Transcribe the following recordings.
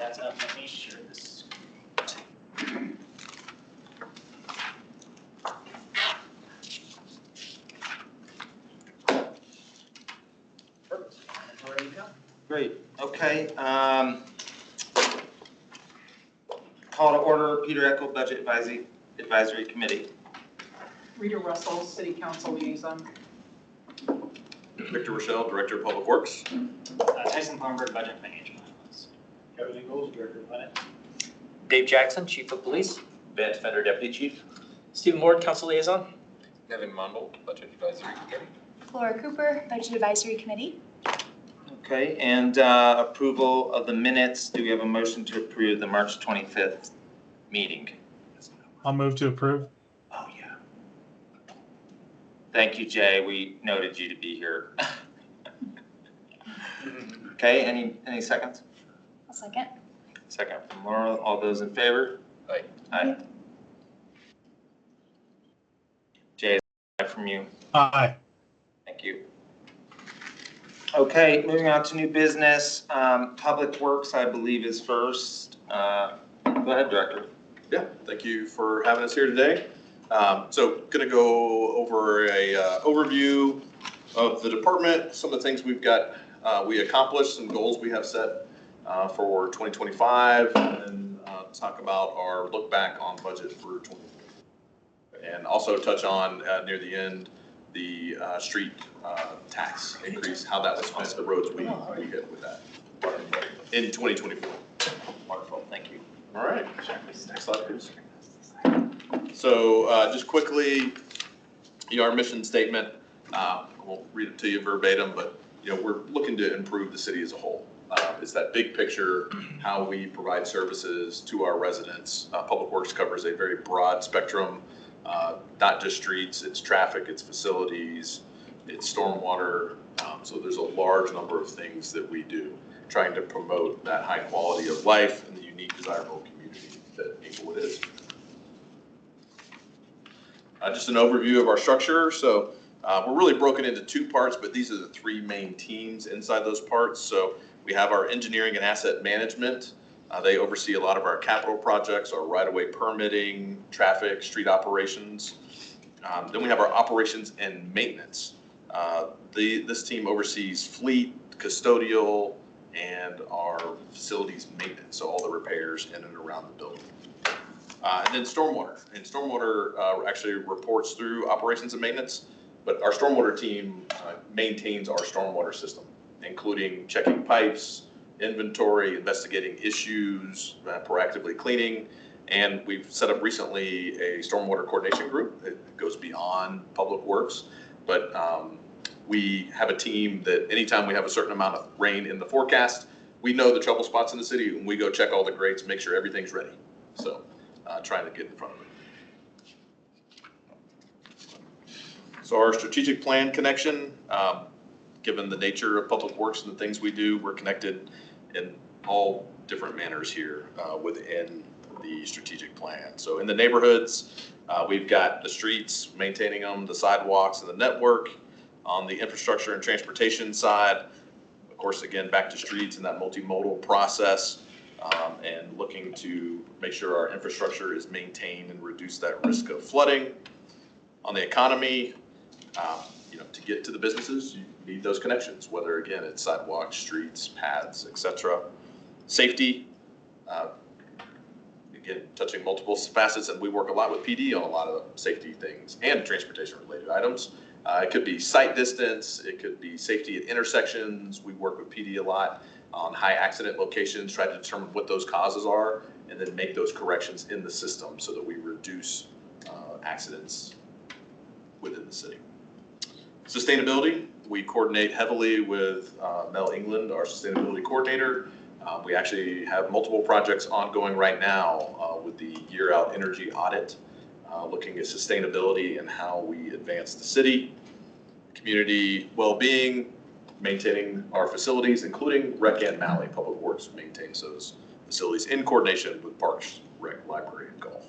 that up. Let me share this. Perfect. And ready to go. Great. Okay. Call to order Peter Eckel Budget Advisory Committee. Rita Russell, City Council Liaison. Victor Rachael, Director of Public Works. Tyson Farnberg, Budget and Financial Analyst. Kevin Ingalls, Director of Finance. Dave Jackson, Chief of Police. Ben Fender, Deputy Chief. Stephen Ward, Council Liaison. Kevin Mundell, Budget Advisory Committee. Laura Cooper, Budget Advisory Committee. Okay, and approval of the minutes. Do we have a motion to approve the March 25th meeting? I'll move to approve. Oh, yeah. Thank you, Jay. We noted you to be here. Okay, any seconds? I'll second. Second from Laura. All those in favor? Aye. Aye. Jay, from you. Aye. Thank you. Okay, moving on to new business. Public Works, I believe, is first. Go ahead, Director. Yeah, thank you for having us here today. So going to go over a overview of the department, some of the things we've got, we accomplished, some goals we have set for 2025, and talk about our look back on budget for 2020. And also touch on near the end the street tax increase, how that was spent, the roads we hit with that in 2024. Wonderful, thank you. All right, next slide, please. So just quickly, our mission statement, I won't read it to you verbatim, but we're looking to improve the city as a whole. It's that big picture, how we provide services to our residents. Public Works covers a very broad spectrum, not just streets, it's traffic, it's facilities, it's stormwater. So there's a large number of things that we do, trying to promote that high quality of life and the unique, desirable community that Inglewood is. Just an overview of our structure. So we're really broken into two parts, but these are the three main teams inside those parts. So we have our engineering and asset management. They oversee a lot of our capital projects, our right-of-way permitting, traffic, street operations. Then we have our operations and maintenance. This team oversees fleet, custodial, and our facilities maintenance, so all the repairs in and around the building. And then stormwater. And stormwater actually reports through operations and maintenance, but our stormwater team maintains our stormwater system, including checking pipes, inventory, investigating issues, proactively cleaning. And we've set up recently a stormwater coordination group. It goes beyond Public Works, but we have a team that anytime we have a certain amount of rain in the forecast, we know the trouble spots in the city and we go check all the grates, make sure everything's ready. So trying to get in front of it. So our strategic plan connection, given the nature of Public Works and the things we do, we're connected in all different manners here within the strategic plan. So in the neighborhoods, we've got the streets, maintaining them, the sidewalks and the network. On the infrastructure and transportation side, of course, again, back to streets and that multimodal process, and looking to make sure our infrastructure is maintained and reduce that risk of flooding. On the economy, to get to the businesses, you need those connections, whether again, it's sidewalks, streets, paths, etc. Safety, again, touching multiple facets, and we work a lot with PD on a lot of safety things and transportation related items. It could be sight distance, it could be safety at intersections. We work with PD a lot on high accident locations, try to determine what those causes are, and then make those corrections in the system so that we reduce accidents within the city. Sustainability, we coordinate heavily with Mel England, our sustainability coordinator. We actually have multiple projects ongoing right now with the year-out energy audit, looking at sustainability and how we advance the city. Community well-being, maintaining our facilities, including Rec and Malley. Public Works maintains those facilities in coordination with Parks, Rec, Library, and Golf.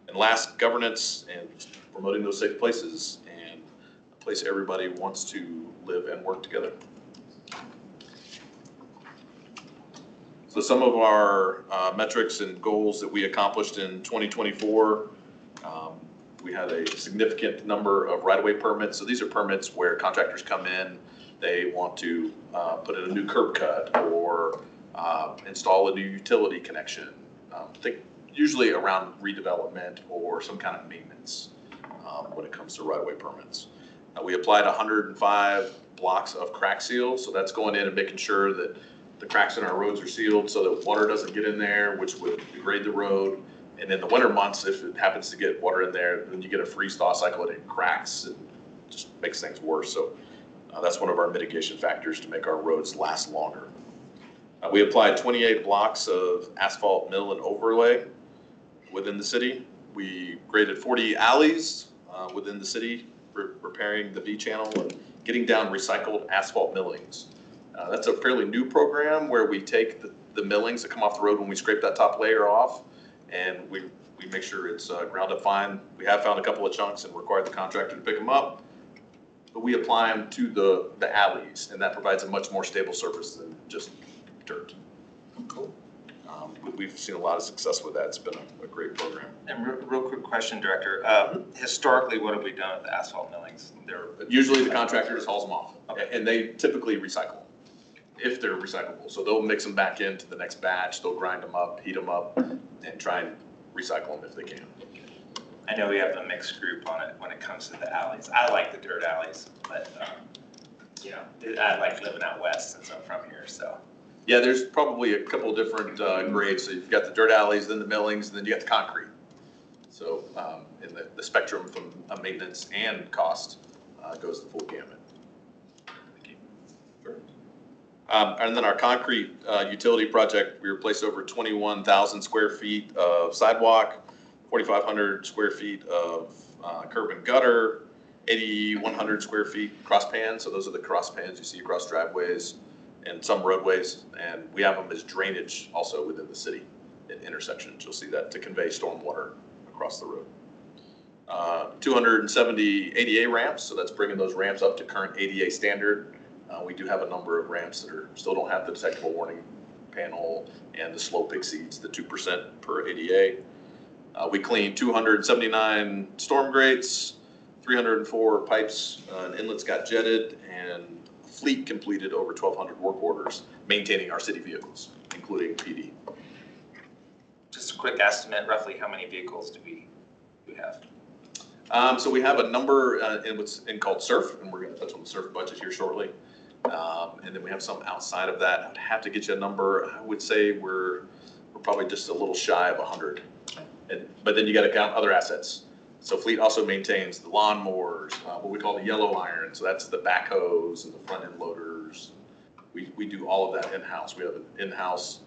And last, governance and promoting those safe places and a place everybody wants to live and work together. So some of our metrics and goals that we accomplished in 2024, we had a significant number of right-of-way permits. So these are permits where contractors come in, they want to put in a new curb cut or install a new utility connection. Think usually around redevelopment or some kind of maintenance when it comes to right-of-way permits. We applied 105 blocks of crack seal. So that's going in and making sure that the cracks in our roads are sealed so that water doesn't get in there, which would degrade the road. And in the winter months, if it happens to get water in there, then you get a freeze-thaw cycle and it cracks and just makes things worse. So that's one of our mitigation factors to make our roads last longer. We applied 28 blocks of asphalt mill and overlay within the city. We graded 40 alleys within the city, repairing the V channel and getting down recycled asphalt millings. That's a fairly new program where we take the millings that come off the road when we scrape that top layer off, and we make sure it's ground up fine. We have found a couple of chunks and required the contractor to pick them up, but we apply them to the alleys, and that provides a much more stable surface than just dirt. Cool. We've seen a lot of success with that. It's been a great program. And real quick question, Director. Historically, what have we done with the asphalt millings? Usually the contractor just hauls them off, Okay. and they typically recycle them, if they're recyclable. So they'll mix them back into the next batch, they'll grind them up, heat them up, and try and recycle them if they can. I know we have a mixed group on it when it comes to the alleys. I like the dirt alleys, but, I like living out west since I'm from here, so. Yeah, there's probably a couple different grades. So you've got the dirt alleys, then the millings, and then you got the concrete. So in the spectrum from maintenance and cost goes the full gamut. Thank you. Sure. And then our concrete utility project, we replaced over 21,000 square feet of sidewalk, 4,500 square feet of curb and gutter, 8,100 square feet cross pans. So those are the cross pans you see across driveways and some roadways. And we have them as drainage also within the city at intersections. You'll see that to convey stormwater across the road. 270 ADA ramps. So that's bringing those ramps up to current ADA standard. We do have a number of ramps that still don't have the detectable warning panel and the slope exceeds the 2% per ADA. We cleaned 279 storm grates, 304 pipes and inlets got jetted, and fleet completed over 1,200 work orders maintaining our city vehicles, including PD. Just a quick estimate, roughly how many vehicles do we have? So we have a number in what's called SURF, and we're going to touch on the SURF budget here shortly. And then we have some outside of that. I'd have to get you a number. I would say we're probably just a little shy of 100. But then you got to count other assets. So fleet also maintains the lawnmowers, what we call the yellow iron. So that's the backhoes and the front end loaders. We do all of that in-house. We have an in-house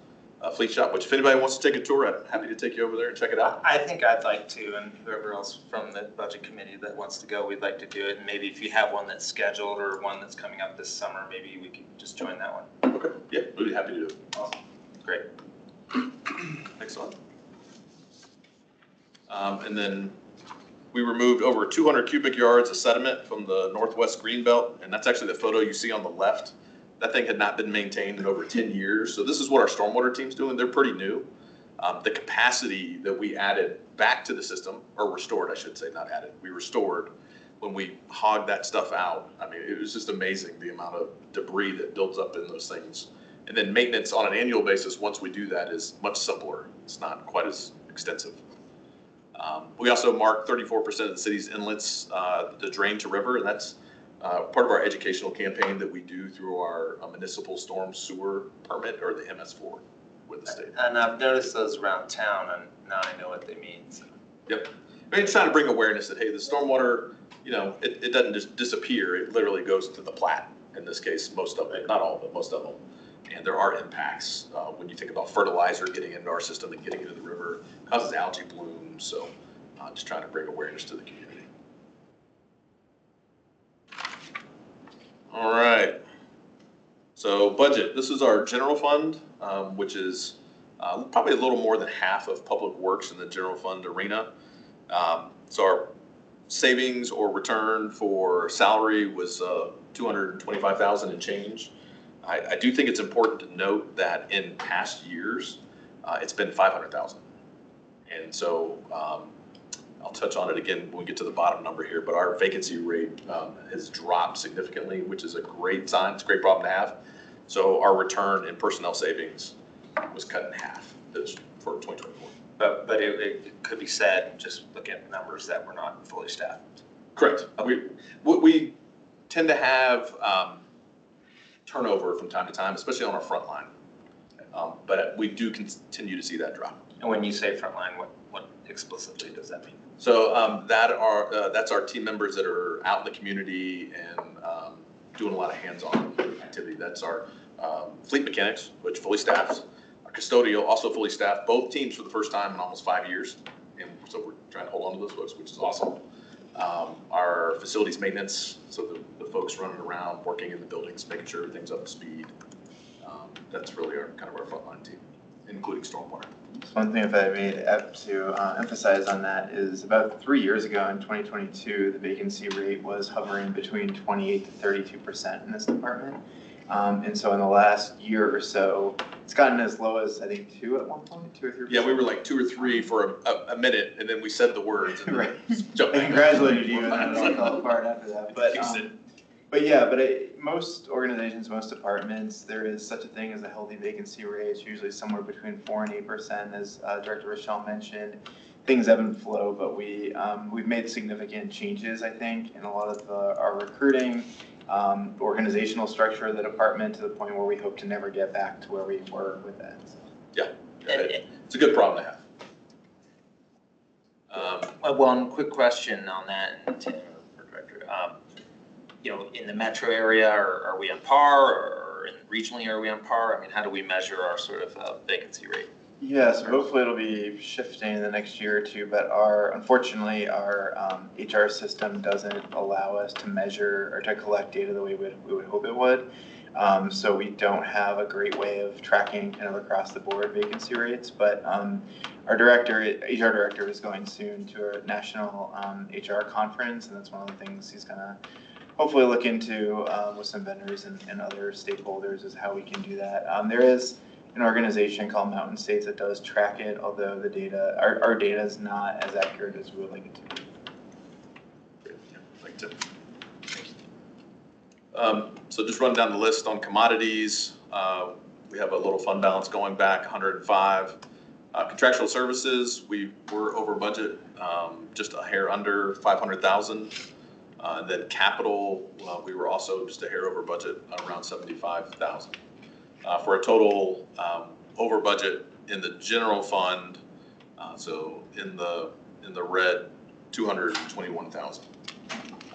fleet shop, which if anybody wants to take a tour, I'm happy to take you over there and check it out. I think I'd like to, and whoever else from the budget committee that wants to go, we'd like to do it. And maybe if you have one that's scheduled or one that's coming up this summer, maybe we could just join that one. Okay, yeah, we'd be happy to do it. Awesome. Great. Excellent. And then we removed over 200 cubic yards of sediment from the northwest greenbelt, and that's actually the photo you see on the left. That thing had not been maintained in over 10 years. So this is what our stormwater team's doing. They're pretty new. The capacity that we added back to the system, or restored, I should say, not added, we restored when we hogged that stuff out. I mean, it was just amazing the amount of debris that builds up in those things. And then maintenance on an annual basis, once we do that, is much simpler. It's not quite as extensive. We also marked 34% of the city's inlets to drain to river, and that's part of our educational campaign that we do through our municipal storm sewer permit, or the MS4 with the state. And I've noticed those around town, and now I know what they mean. So. Yep. I mean, it's trying to bring awareness that, hey, the stormwater, it doesn't just disappear. It literally goes to the Platte, in this case, most of it, not all of it, most of them. And there are impacts when you think about fertilizer getting into our system and getting into the river, causes algae blooms. So just trying to bring awareness to the community. All right. So budget, this is our general fund, which is probably a little more than half of public works in the general fund arena. So our savings or return for salary was $225,000 and change. I do think it's important to note that in past years, it's been 500,000. And so I'll touch on it again when we get to the bottom number here, but our vacancy rate has dropped significantly, which is a great sign. It's a great problem to have. So our return in personnel savings was cut in half for 2024. But it could be said, just looking at the numbers, that we're not fully staffed. Correct. We tend to have turnover from time to time, especially on our front line. But we do continue to see that drop. And when you say frontline, what explicitly does that mean? So that's our team members that are out in the community and doing a lot of hands-on activity. That's our fleet mechanics, which fully staffs. Our custodial, also fully staffed. Both teams for the first time in almost 5 years. And so we're trying to hold on to those folks, which is awesome. Our facilities maintenance, so the folks running around, working in the buildings, making sure everything's up to speed. That's really our frontline team, including stormwater. Just one thing, if I may have to emphasize on that, is about 3 years ago in 2022, the vacancy rate was hovering between 28 to 32% in this department. And so in the last year or so, it's gotten as low as, I think, 2 at one point, 2 or 3%. Yeah, we were like 2 or 3 for a minute, and then we said the words. And Right. jumped I back. congratulated you, and then it all fell apart after that. But most organizations, most departments, there is such a thing as a healthy vacancy rate. It's usually somewhere between 4 and 8%, as Director Rachael mentioned. Things ebb and flow, but we've made significant changes, I think, in a lot of our recruiting, organizational structure of the department, to the point where we hope to never get back to where we were with that. So. Yeah, it's a good problem to have. One quick question on that, and Tim or Director. In the metro area, are we on par, or regionally are we on par? I mean, how do we measure our sort of vacancy rate? Yeah, so hopefully it'll be shifting in the next year or two, but unfortunately our HR system doesn't allow us to measure or to collect data the way we would hope it would. So we don't have a great way of tracking kind of across the board vacancy rates, but our HR director is going soon to a national HR conference, and that's one of the things he's gonna hopefully look into with some vendors and other stakeholders, is how we can do that. There is an organization called Mountain States that does track it, although the data, our data is not as accurate as we would like it to be. Like to. So just run down the list on commodities. We have a little fund balance going back 105. Contractual services, we were over budget, just a hair under 500,000. And then capital, we were also just a hair over budget, around 75,000. For a total over budget in the general fund, so in the red, 221,000.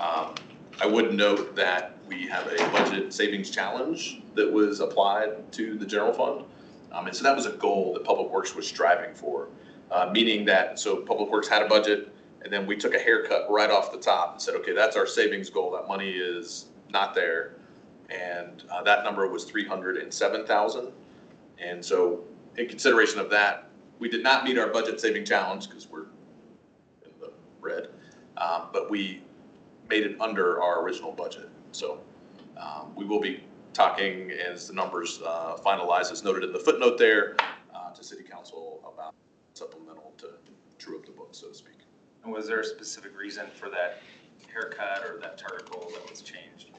I would note that we have a budget savings challenge that was applied to the general fund. And so that was a goal that Public Works was striving for, meaning that, so Public Works had a budget, and then we took a haircut right off the top and said, okay, that's our savings goal. That money is not there. And that number was 307,000. And so in consideration of that, we did not meet our budget saving challenge because we're in the red, but we made it under our original budget. So we will be talking, as the numbers finalize, as noted in the footnote there, to City Council about supplemental to true up the book, so to speak. And was there a specific reason for that haircut or that target goal that was changed?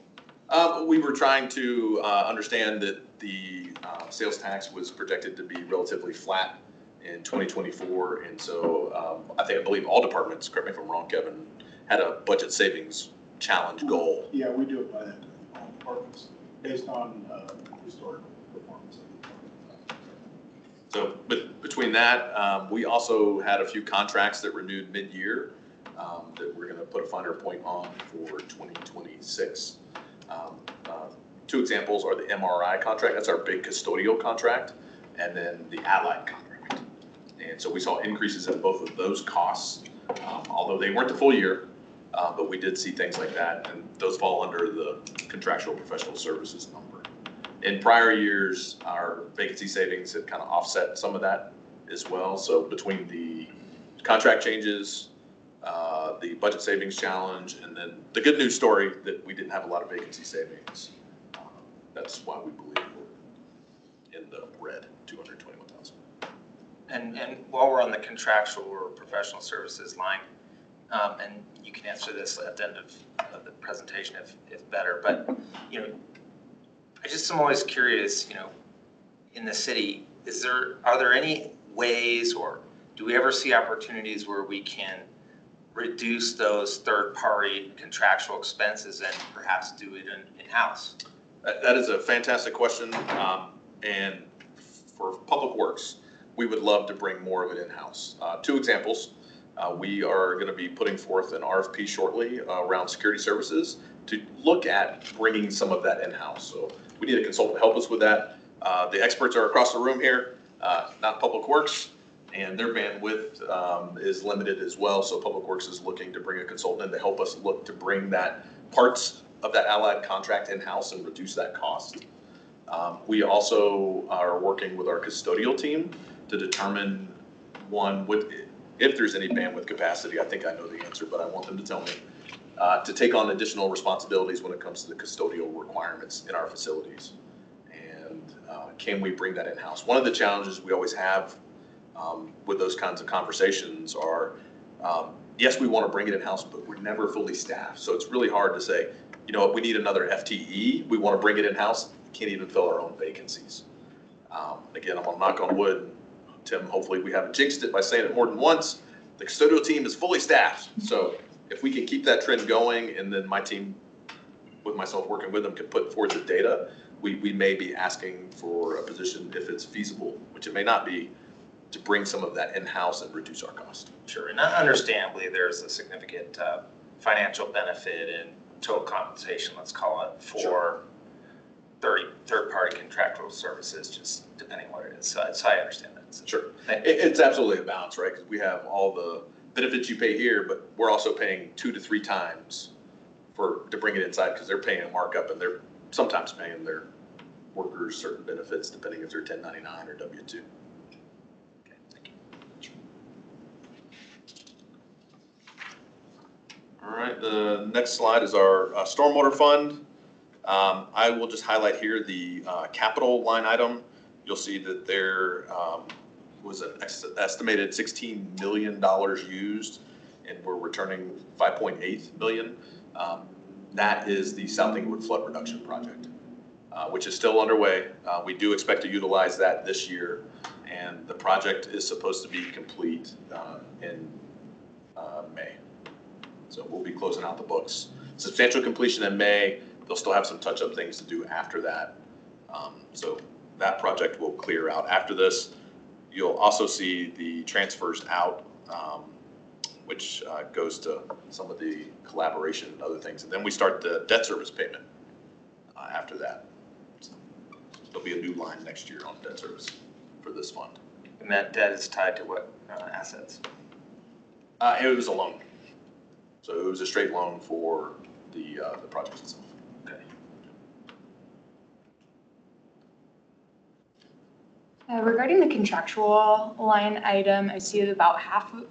We were trying to understand that the sales tax was projected to be relatively flat in 2024. And so I believe all departments, correct me if I'm wrong, Kevin, had a budget savings challenge goal. Yeah, we do it by that, all departments, based on historical performance of the department. So between that, we also had a few contracts that renewed mid-year that we're going to put a finer point on for 2026. 2 examples are the MRI contract, that's our big custodial contract, and then the allied contract. And so we saw increases in both of those costs, although they weren't the full year, but we did see things like that, and those fall under the contractual professional services number. In prior years, our vacancy savings had kind of offset some of that as well. So between the contract changes, the budget savings challenge, and then the good news story that we didn't have a lot of vacancy savings That's why we believe we're in the red, 221,000. And while we're on the contractual or professional services line, and you can answer this at the end of the presentation if better, but, I just am always curious, in the city, are there any ways, or do we ever see opportunities where we can reduce those third-party contractual expenses and perhaps do it in-house? That is a fantastic question. And for Public Works, we would love to bring more of it in-house. Two examples. We are going to be putting forth an RFP shortly around security services to look at bringing some of that in-house. So we need a consultant to help us with that. The experts are across the room here, not Public Works, and their bandwidth is limited as well. So Public Works is looking to bring a consultant in to help us look to bring that parts of that allied contract in-house and reduce that cost. We also are working with our custodial team to determine if there's any bandwidth capacity. I think I know the answer, but I want them to tell me, to take on additional responsibilities when it comes to the custodial requirements in our facilities. And can we bring that in-house? One of the challenges we always have with those kinds of conversations are, yes, we want to bring it in-house, but we're never fully staffed. So it's really hard to say, we need another FTE. We want to bring it in-house. Can't even fill our own vacancies. Again, I'm gonna knock on wood. Tim, hopefully we haven't jinxed it by saying it more than once. The custodial team is fully staffed. So if we can keep that trend going, and then my team, with myself working with them, can put forward the data, we may be asking for a position, if it's feasible, which it may not be, to bring some of that in-house and reduce our cost. Sure, and understandably, there's a significant financial benefit and total compensation, let's call it, for third-party contractual services, just depending what it is. So I understand that. So, Sure. It's absolutely a balance, right? Because we have all the benefits you pay here, but we're also paying 2 to 3 times to bring it inside, because they're paying a markup, and they're sometimes paying their workers certain benefits, depending if they're 1099 or W-2. okay, thank you. All right, the next slide is our stormwater fund. I will just highlight here the capital line item. You'll see that there was an estimated $16 million used, and we're returning $5.8 million. That is the South Inglewood Flood Reduction Project, which is still underway. We do expect to utilize that this year, and the project is supposed to be complete in May. So we'll be closing out the books. Substantial completion in May. They'll still have some touch-up things to do after that. So that project will clear out. After this, you'll also see the transfers out, which goes to some of the collaboration and other things. And then we start the debt service payment after that. So there'll be a new line next year on debt service for this fund. And that debt is tied to what assets? It was a loan. So it was a straight loan for the project itself. Okay. Regarding the contractual line item, I see that about half, a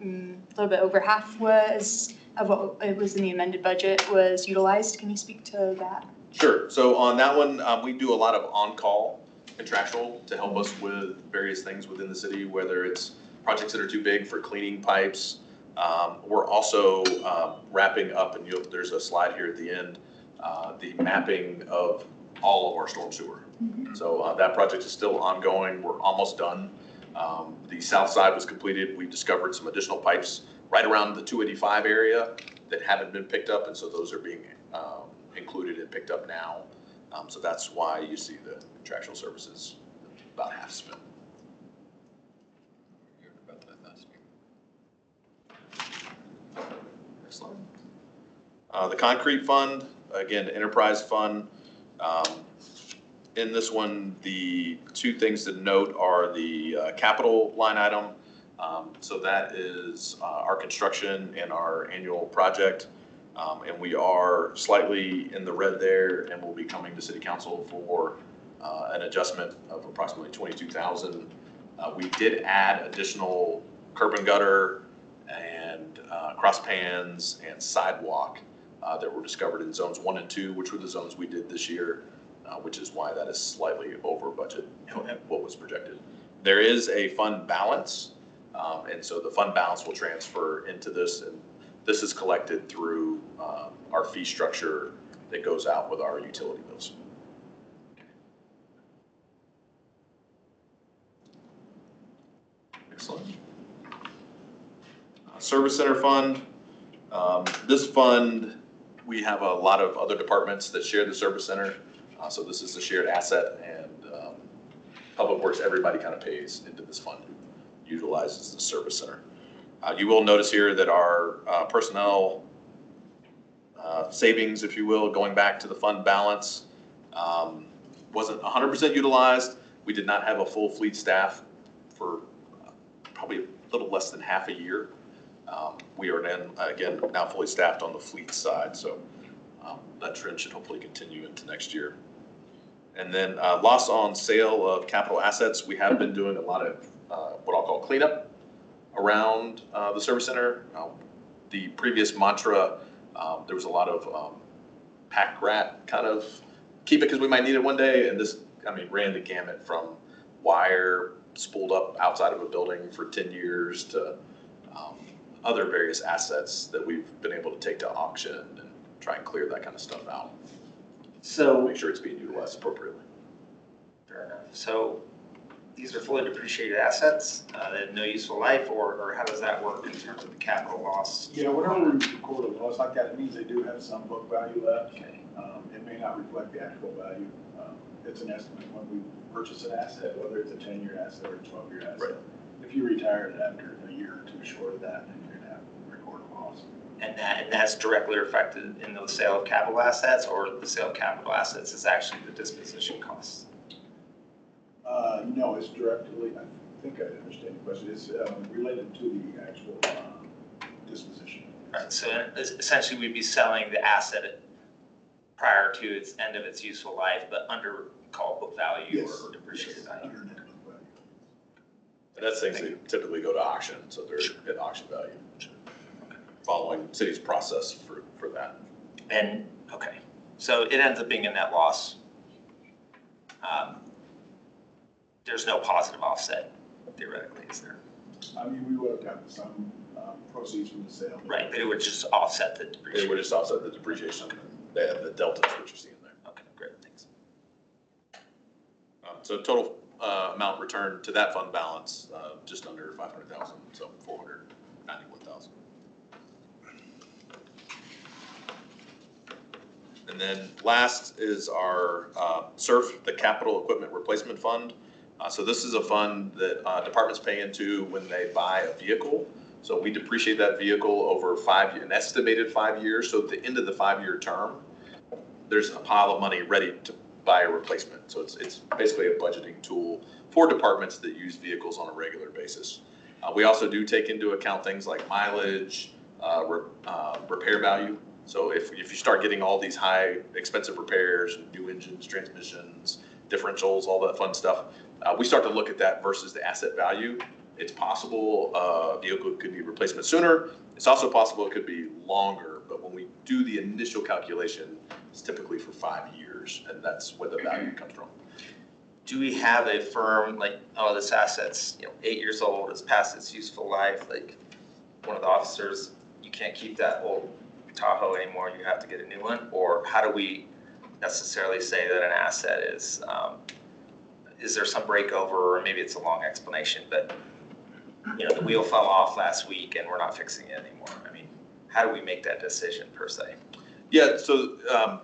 little bit over half of what it was in the amended budget was utilized. Can you speak to that? Sure. So on that one, we do a lot of on-call contractual to help us with various things within the city, whether it's projects that are too big for cleaning pipes. We're also wrapping up, and there's a slide here at the end, the mapping of all of our storm sewer. So that project is still ongoing. We're almost done. The south side was completed. We discovered some additional pipes right around the 285 area that haven't been picked up, and so those are being included and picked up now. So that's why you see the contractual services about half spent. Next slide. The concrete fund, again, enterprise fund. In this one, the two things to note are the capital line item. So that is our construction and our annual project. And we are slightly in the red there, and we'll be coming to City Council for an adjustment of approximately $22,000. We did add additional curb and gutter and cross pans and sidewalk that were discovered in zones 1 and 2, which were the zones we did this year. which is why that is slightly over budget, what was projected. There is a fund balance, and so the fund balance will transfer into this, and this is collected through our fee structure that goes out with our utility bills. Excellent. Service Center Fund. This fund, we have a lot of other departments that share the Service Center. So this is a shared asset, and Public Works, everybody kind of pays into this fund, utilizes the Service Center. You will notice here that our personnel savings, if you will, going back to the fund balance, wasn't 100% utilized. We did not have a full fleet staff for probably a little less than half a year. We are then, again, now fully staffed on the fleet side, so that trend should hopefully continue into next year. And then loss on sale of capital assets. We have been doing a lot of what I'll call cleanup around the Service Center. The previous mantra, there was a lot of pack rat kind of keep it because we might need it one day, and this, I mean, ran the gamut from wire spooled up outside of a building for 10 years to other various assets that we've been able to take to auction and try and clear that kind of stuff out. So, Make sure it's being utilized appropriately. fair enough. So these are fully depreciated assets that have no useful life, or how does that work in terms of the capital loss? Yeah, whenever we record a loss like that, it means they do have some book value left. Okay. It may not reflect the actual value. It's an estimate when we purchase an asset, whether it's a 10-year asset or a 12-year asset. Right. If you retire it after a year or two short of that, then you're gonna have to record a loss. And that's directly reflected in the sale of capital assets, or the sale of capital assets is actually the disposition costs? No, it's directly, I think I understand the question, it's related to the actual disposition. Right, so essentially we'd be selling the asset prior to its end of its useful life, but under call book value Yes. or depreciated value. Under net book value. And that's things that typically go to auction, so they're at auction value, following city's process for that. And, okay, so it ends up being a net loss. There's no positive offset theoretically, is there? I mean, we would have gotten some proceeds from the sale. Right, but it would just offset the It depreciation. would just offset the depreciation, the delta is what you're seeing there. Okay, great, thanks. So total amount returned to that fund balance, just under 500,000, so 491,000. And then last is our SURF, the Capital Equipment Replacement Fund. So this is a fund that departments pay into when they buy a vehicle. So we depreciate that vehicle over an estimated 5 years. So at the end of the 5-year term, there's a pile of money ready to buy a replacement. So it's basically a budgeting tool for departments that use vehicles on a regular basis. We also do take into account things like mileage, repair value. So if you start getting all these high expensive repairs, new engines, transmissions, differentials, all that fun stuff, we start to look at that versus the asset value. It's possible a vehicle could need replacement sooner. It's also possible it could be longer, but when we do the initial calculation, it's typically for 5 years, and that's where the value comes from. Do we have a firm, like, oh, this asset's 8 years old, it's past its useful life, like one of the officers, you can't keep that old Tahoe anymore, you have to get a new one? Or how do we necessarily say that an asset is there some breakover, or maybe it's a long explanation, but the wheel fell off last week and we're not fixing it anymore? I mean, how do we make that decision per se? Yeah, so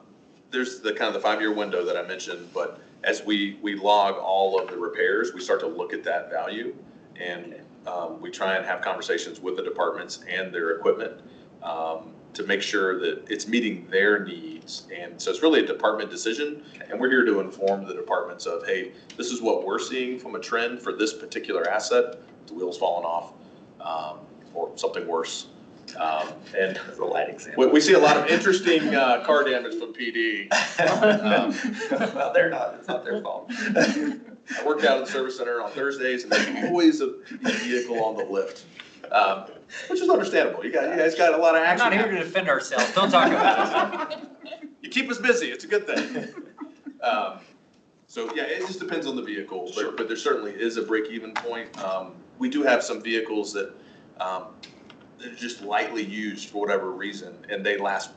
there's the kind of the 5-year window that I mentioned, but as we log all of the repairs, we start to look at that value, and we try and have conversations with the departments and their equipment to make sure that it's meeting their needs. And so it's really a department decision, and we're here to inform the departments of, hey, this is what we're seeing from a trend for this particular asset, the wheel's falling off, or something worse. And That's a light example. we see a lot of interesting car damage from PD. Well, they're not, it's not their fault. I worked out at the service center on Thursdays, and there's always a vehicle on the lift, which is understandable. You guys got a lot of We're action. not here to defend ourselves, don't talk about it. You keep us busy, it's a good thing. So yeah, it just depends on the vehicle, but there certainly is a break-even point. We do have some vehicles that they're just lightly used for whatever reason, and they last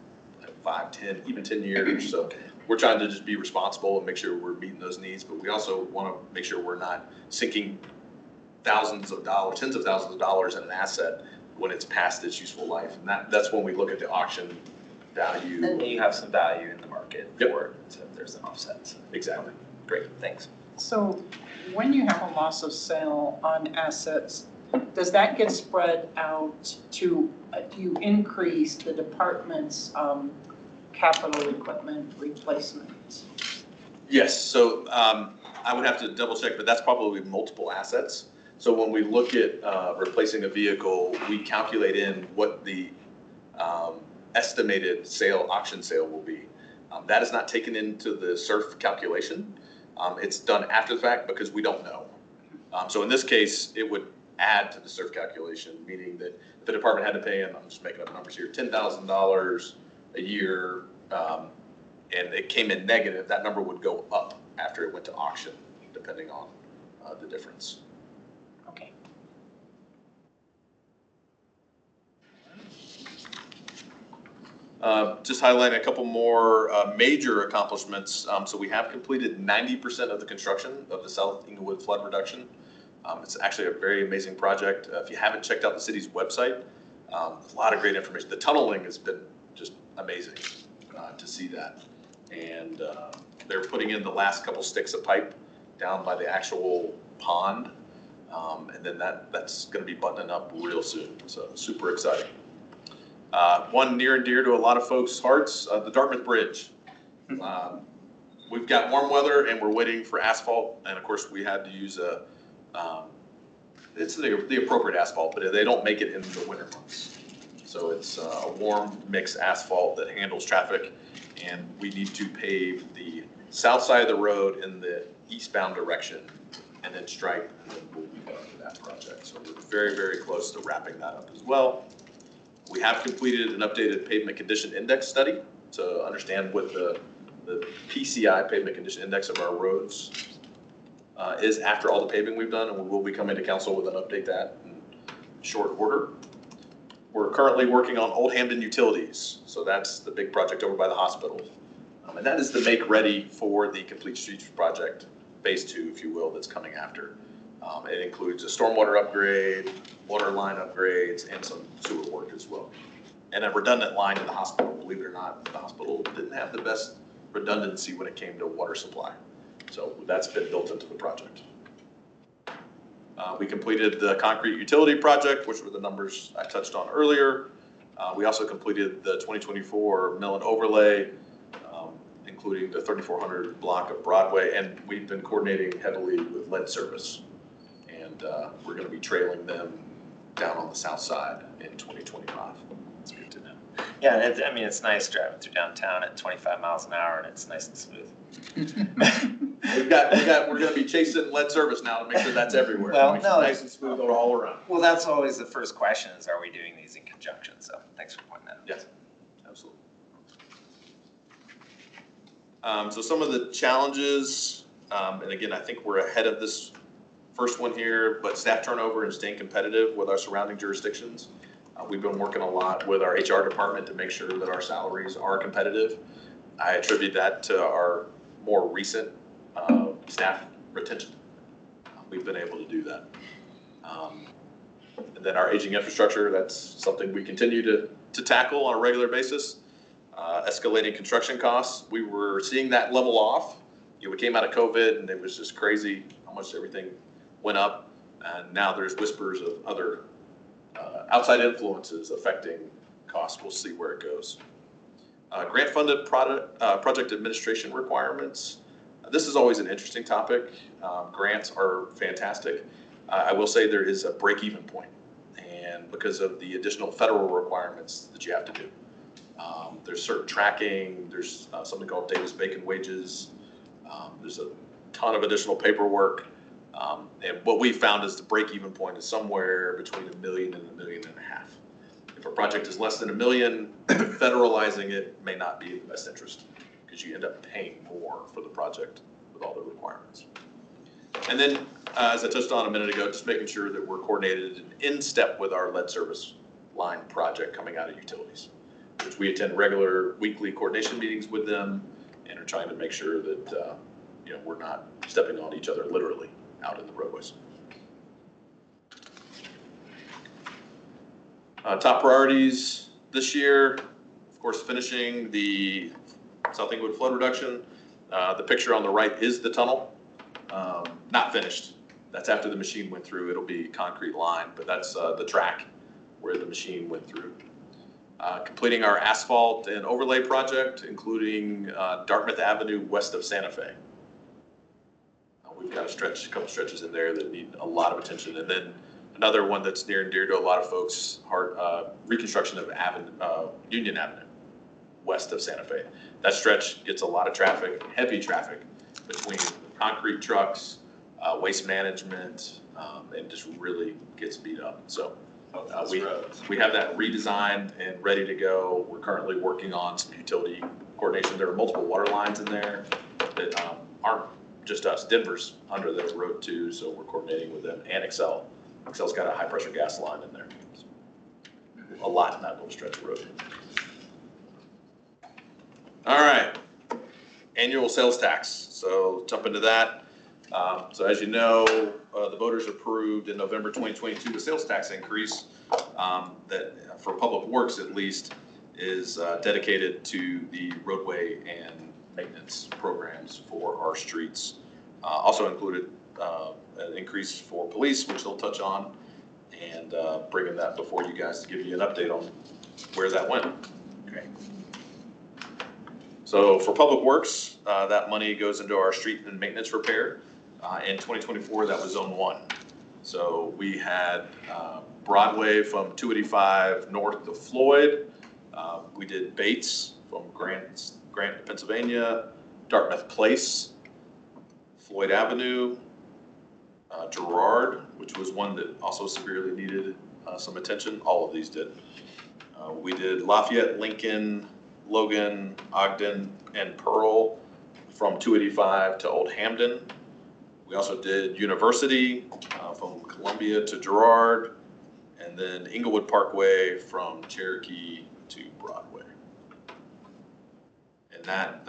5, 10, even 10 years. So we're trying to just be responsible and make sure we're meeting those needs, but we also want to make sure we're not sinking thousands of dollars, tens of thousands of dollars in an asset when it's past its useful life. And that's when we look at the auction value. And you have some value in the market Yep. for it, so if there's an offset. So Exactly. great, thanks. So when you have a loss of sale on assets, does that get spread out to, do you increase the department's capital equipment replacement? Yes, so I would have to double check, but that's probably multiple assets. So when we look at replacing a vehicle, we calculate in what the estimated auction sale will be. That is not taken into the SURF calculation. It's done after the fact because we don't know. So in this case, it would add to the SURF calculation, meaning that if the department had to pay in, I'm just making up numbers here, $10,000 a year, and it came in negative, that number would go up after it went to auction, depending on the difference. Okay. Just highlighting a couple more major accomplishments. So we have completed 90% of the construction of the South Inglewood flood reduction. It's actually a very amazing project. If you haven't checked out the city's website, a lot of great information. The tunneling has been just amazing to see that. And they're putting in the last couple sticks of pipe down by the actual pond. And then that's going to be buttoning up real soon. So super exciting. One near and dear to a lot of folks' hearts, the Dartmouth Bridge. We've got warm weather and we're waiting for asphalt. And of course, we had to use it's the appropriate asphalt, but they don't make it in the winter months. So it's a warm mix asphalt that handles traffic. And we need to pave the south side of the road in the eastbound direction and then stripe, and then we'll be done with that project. So we're very, very close to wrapping that up as well. We have completed an updated pavement condition index study to understand what the PCI, pavement condition index of our roads, is after all the paving we've done, and we will be coming to council with an update that in short order. We're currently working on Old Hampton utilities, so that's the big project over by the hospital. And that is the make ready for the Complete Streets project, phase 2, if you will, that's coming after. It includes a stormwater upgrade, water line upgrades, and some sewer work as well. And a redundant line in the hospital. Believe it or not, the hospital didn't have the best redundancy when it came to water supply. So that's been built into the project. We completed the concrete utility project, which were the numbers I touched on earlier. We also completed the 2024 mill and overlay, including the 3400 block of Broadway, and we've been coordinating heavily with lead service. And we're going to be trailing them down on the south side in 2025. It's good to know. Yeah, it's nice driving through downtown at 25 miles an hour and it's nice and smooth. We're going to be chasing lead service now to make sure that's everywhere. Well, Make sure no, nice and smooth all around. Well, that's always the first question is, are we doing these in conjunction? So thanks for pointing that out. Yes, absolutely. So some of the challenges, and again, I think we're ahead of this first one here, but staff turnover and staying competitive with our surrounding jurisdictions. We've been working a lot with our HR department to make sure that our salaries are competitive. I attribute that to our more recent staff retention. We've been able to do that. And then our aging infrastructure, that's something we continue to tackle on a regular basis. Escalating construction costs, we were seeing that level off. We came out of COVID and it was just crazy how much everything went up. And now there's whispers of other outside influences affecting costs. We'll see where it goes. Grant-funded project administration requirements. This is always an interesting topic. Grants are fantastic. I will say there is a break-even point, and because of the additional federal requirements that you have to do. There's certain tracking, there's something called Davis-Bacon wages. There's a ton of additional paperwork. And what we found is the break-even point is somewhere between $1 million and $1.5 million. If a project is less than $1 million, federalizing it may not be in the best interest because because you end up paying more for the project with all the requirements. And then, as I touched on a minute ago, just making sure that we're coordinated and in step with our lead service line project coming out of utilities, which we attend regular weekly coordination meetings with them and are trying to make sure that, we're not stepping on each other literally out in the roadways. Top priorities this year, of course, finishing the South Inglewood flood reduction. The picture on the right is the tunnel, not finished. That's after the machine went through. It'll be concrete line, but that's the track where the machine went through. Completing our asphalt and overlay project, including Dartmouth Avenue west of Santa Fe. We've got a couple stretches in there that need a lot of attention. And then another one that's near and dear to a lot of folks' heart, reconstruction of Union Avenue, west of Santa Fe. That stretch gets a lot of traffic, heavy traffic, between concrete trucks, waste management, and just really gets beat up. So we have that redesigned and ready to go. We're currently working on some utility coordination. There are multiple water lines in there that aren't just us. Denver's under the road too, so we're coordinating with them, and Eckel. Excel's got a high pressure gas line in there. A lot in that little stretch of road. All right, annual sales tax. So jump into that. So as you know, the voters approved in November 2022 the sales tax increase that for public works at least is dedicated to the roadway and maintenance programs for our streets. Also included an increase for police, which they'll touch on, and bringing that before you guys to give you an update on where that went. Okay. So for public works, that money goes into our street and maintenance repair. In 2024, that was Zone 1. So we had Broadway from 285 north to Floyd. We did Bates from Grant to Pennsylvania, Dartmouth Place, Floyd Avenue, Girard, which was one that also severely needed some attention. All of these did. We did Lafayette, Lincoln, Logan, Ogden, and Pearl from 285 to Old Hamden. We also did University from Columbia to Girard, and then Inglewood Parkway from Cherokee to Broadway. And that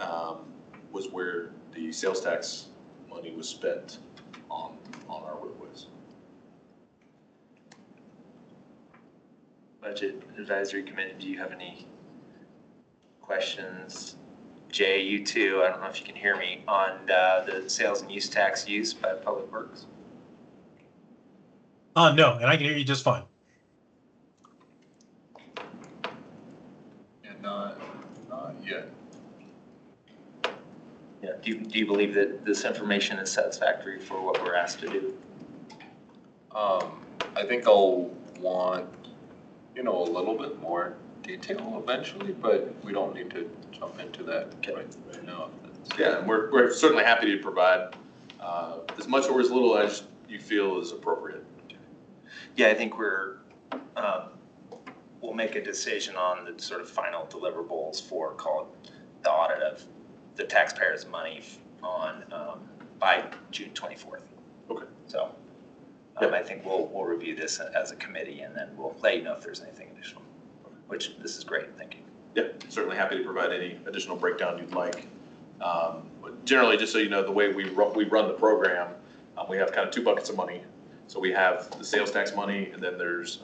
was where the sales tax money was spent on our roadways. Budget Advisory Committee, do you have any questions? Jay, you too, I don't know if you can hear me, on the sales and use tax used by Public Works? No, and I can hear you just fine. Yeah, not yet. Yeah, do you believe that this information is satisfactory for what we're asked to do? I think I'll want, a little bit more detail eventually, but we don't need to jump into that right now. Yeah, and we're certainly happy to provide as much or as little as you feel is appropriate. Yeah, I think we'll make a decision on the sort of final deliverables for, call it, the audit of the taxpayers' money on by June 24th. Okay. So I think we'll review this as a committee, and then we'll let you know if there's anything additional, which this is great, thank you. Yeah, certainly happy to provide any additional breakdown you'd like. But generally, just so you know, the way we run the program, we have kind of two buckets of money. So we have the sales tax money, and then there's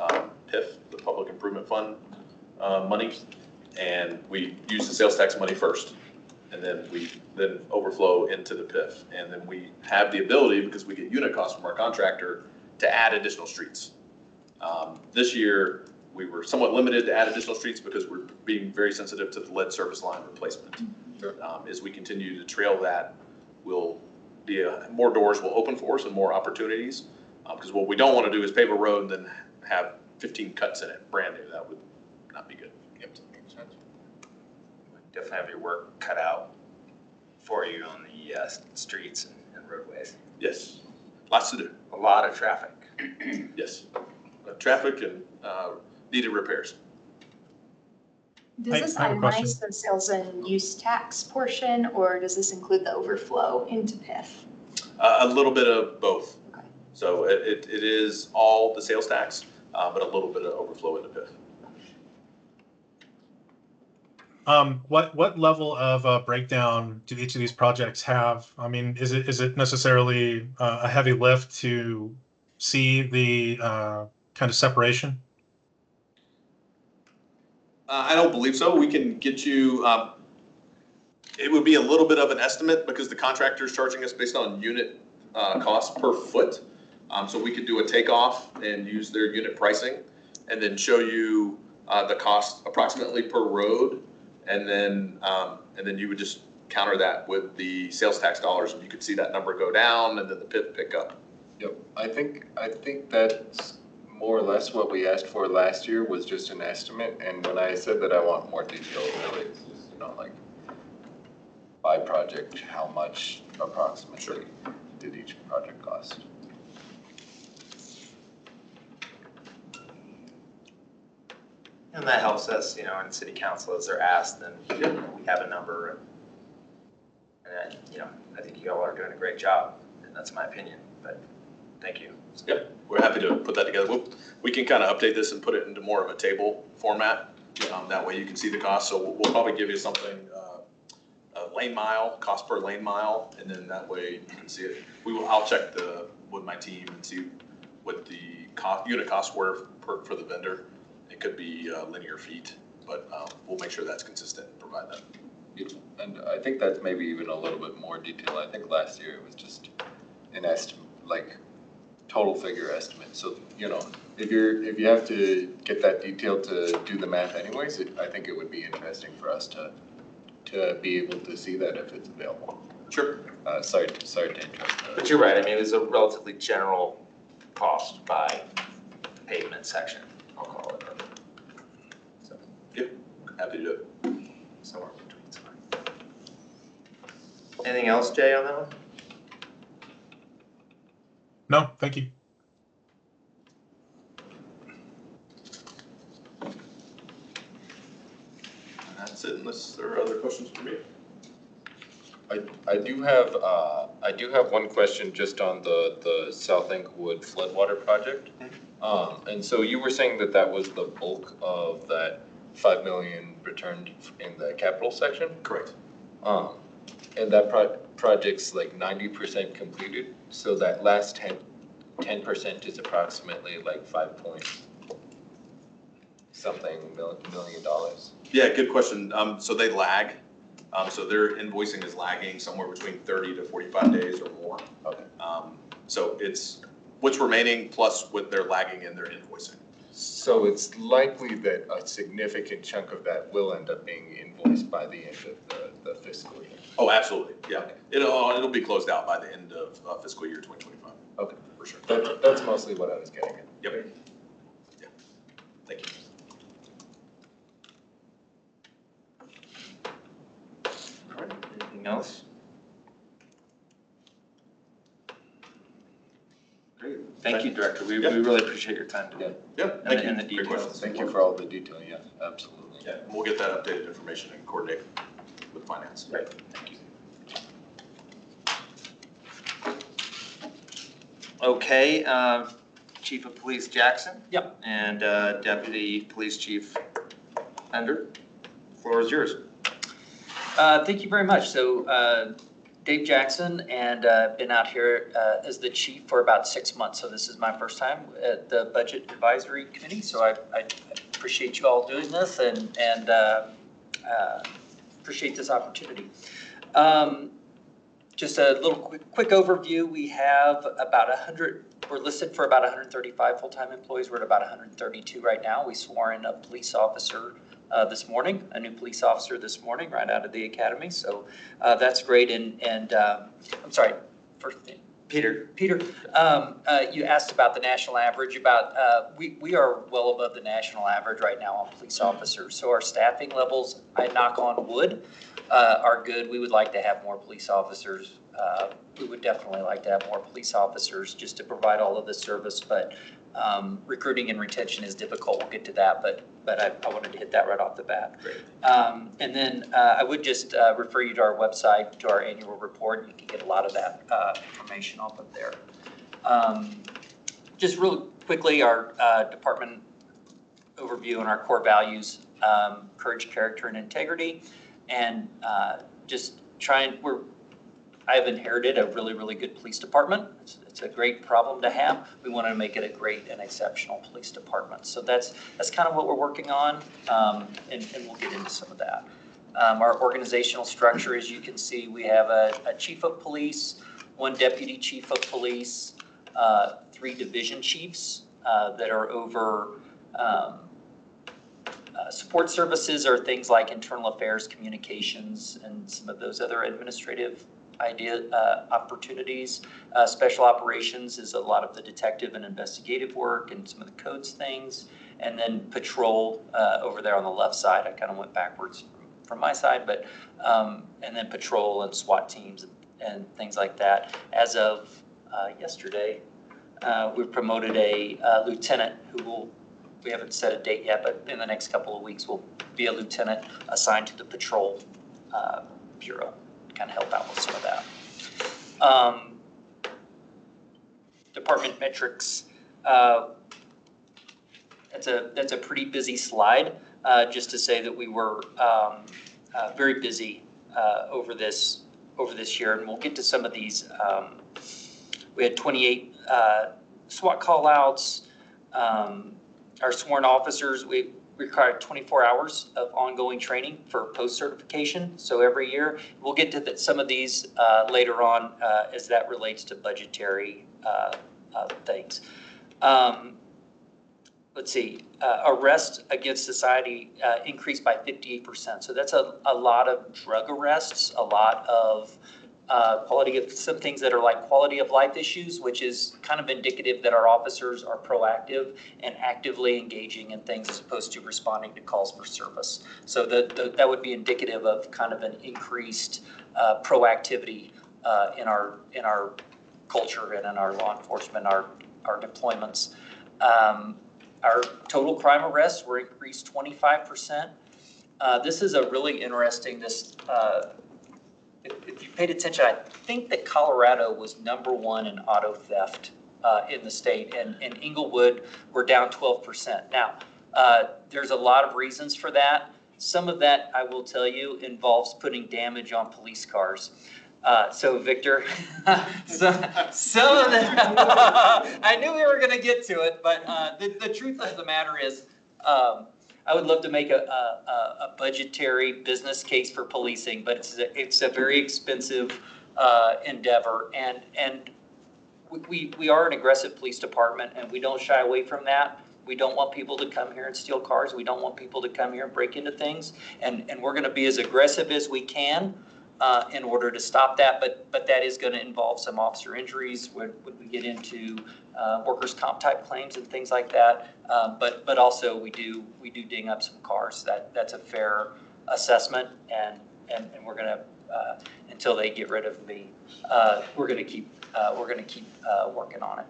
PIF, the Public Improvement Fund money. And we use the sales tax money first, and then we overflow into the PIF. And then we have the ability, because we get unit costs from our contractor, to add additional streets. This year, we were somewhat limited to add additional streets because we're being very sensitive to the lead service line replacement. Sure. As we continue to trail that, will be more doors will open for us and more opportunities. Because what we don't want to do is pave a road and then have 15 cuts in it, brand new. That would not be good. Yep, makes sense. Definitely have your work cut out for you on the streets and roadways. Yes, lots to do. A lot of traffic. Yes, traffic and needed repairs. Does this I have a question. itemize the sales and use tax portion, or does this include the overflow into PIF? A little bit of both. Okay. So it is all the sales tax, but a little bit of overflow into PIF. What level of breakdown do each of these projects have? I mean, is it necessarily a heavy lift to see the kind of separation? I don't believe so. We can get you, it would be a little bit of an estimate because the contractor is charging us based on unit cost per foot. So we could do a takeoff and use their unit pricing and then show you the cost approximately per road. And then you would just counter that with the sales tax dollars and you could see that number go down and then the PIF pick up. Yep, I think that's more or less what we asked for last year, was just an estimate. And when I said that I want more detail, really, it's just, like by project, how much approximately did each project cost? And that helps us, in city council as they're asked, then we have a number. And I think you all are doing a great job, and that's my opinion, but thank you. Yep, we're happy to put that together. We can kind of update this and put it into more of a table format. That way you can see the cost. So we'll probably give you something, lane mile, cost per lane mile, and then that way you can see it. I'll check with my team and see what the unit costs were for the vendor. It could be linear feet, but we'll make sure that's consistent and provide that. And I think that's maybe even a little bit more detail. I think last year it was just an estimate, like total figure estimate. So, if you have to get that detail to do the math anyways, I think it would be interesting for us to be able to see that if it's available. Sure. Sorry to interrupt. But you're right, it was a relatively general cost by pavement section, I'll call it. So, Yep, happy to do it. somewhere in between, it's fine. Anything else, Jay, on that one? No, thank you. That's it, unless there are other questions for me. I do have one question just on the South Inkwood floodwater project. And so you were saying that was the bulk of that 5 million returned in the capital section? Correct. And that project's like 90% completed, so that last 10% is approximately like 5 point something million dollars. Yeah, good question. So they lag. So their invoicing is lagging somewhere between 30 to 45 days or more. Okay. So it's what's remaining plus what they're lagging in their invoicing. So it's likely that a significant chunk of that will end up being invoiced by the end of the fiscal year. Oh, absolutely. Yeah. Okay. It'll be closed out by the end of fiscal year 2025. Okay. For sure. That's mostly what I was getting at. Yep. Yeah. Thank you. All right, anything else? Great, thank you, Director. We really appreciate your time today. Yeah. Thank you. And the Great details. questions. Thank you for all the detail, yeah, absolutely. Yeah, we'll get that updated information and coordinate with finance. Great, thank you. Okay, Chief of Police Jackson. Yep. And Deputy Police Chief Pender, floor is yours. Thank you very much. So Dave Jackson, and been out here as the chief for about 6 months. So this is my first time at the Budget Advisory Committee. So I appreciate you all doing this and appreciate this opportunity. Just a little quick overview. We have about 100, we're listed for about 135 full-time employees. We're at about 132 right now. We swore in a police officer this morning, a new police officer this morning, right out of the academy. So that's great. And I'm sorry, first name, Peter, you asked about the national average. We are well above the national average right now on police officers. So our staffing levels, I knock on wood, are good. We would like to have more police officers. we would definitely like to have more police officers just to provide all of this service, but recruiting and retention is difficult. We'll get to that, but I wanted to hit that right off the bat. Great. And then I would just refer you to our website, to our annual report. You can get a lot of that information off of there. Just real quickly, our department overview and our core values, courage, character, and integrity. And just I've inherited a really, really good police department. It's a great problem to have. We want to make it a great and exceptional police department. So that's kind of what we're working on, and we'll get into some of that. Our organizational structure, as you can see, we have a chief of police, 1 deputy chief of police, 3 division chiefs that are over support services, or things like internal affairs, communications, and some of those other administrative opportunities. Special operations is a lot of the detective and investigative work and some of the codes things. And then patrol over there on the left side. I kind of went backwards from my side, but and then patrol and SWAT teams and things like that. As of yesterday, we've promoted a lieutenant who we haven't set a date yet, but in the next couple of weeks will be a lieutenant assigned to the patrol bureau. Kind of help out with some of that. Department metrics. That's a pretty busy slide. Just to say that we were very busy over this year, and we'll get to some of these. We had 28 SWAT call-outs. Our sworn officers, we required 24 hours of ongoing training for post-certification. So every year, we'll get to some of these later on as that relates to budgetary things. Let's see, arrests against society increased by 58%. So that's a lot of drug arrests, a lot of quality of some things that are like quality of life issues, which is kind of indicative that our officers are proactive and actively engaging in things as opposed to responding to calls for service. So that would be indicative of kind of an increased proactivity in our culture and in our law enforcement, our deployments. Our total crime arrests were increased 25%. This is a really interesting, if you paid attention, I think that Colorado was #1 in auto theft in the state, and in Inglewood, we're down 12%. Now, there's a lot of reasons for that. Some of that, I will tell you, involves putting damage on police cars. So Victor, some of that, I knew we were going to get to it, but the truth of the matter is, I would love to make a budgetary business case for policing, but it's a very expensive endeavor, and we are an aggressive police department, and we don't shy away from that. We don't want people to come here and steal cars. We don't want people to come here and break into things, and we're going to be as aggressive as we can in order to stop that. But that is going to involve some officer injuries when we get into workers' comp type claims and things like that. But also we do ding up some cars. That's a fair assessment, and we're going to until they get rid of me, we're going to keep working on it.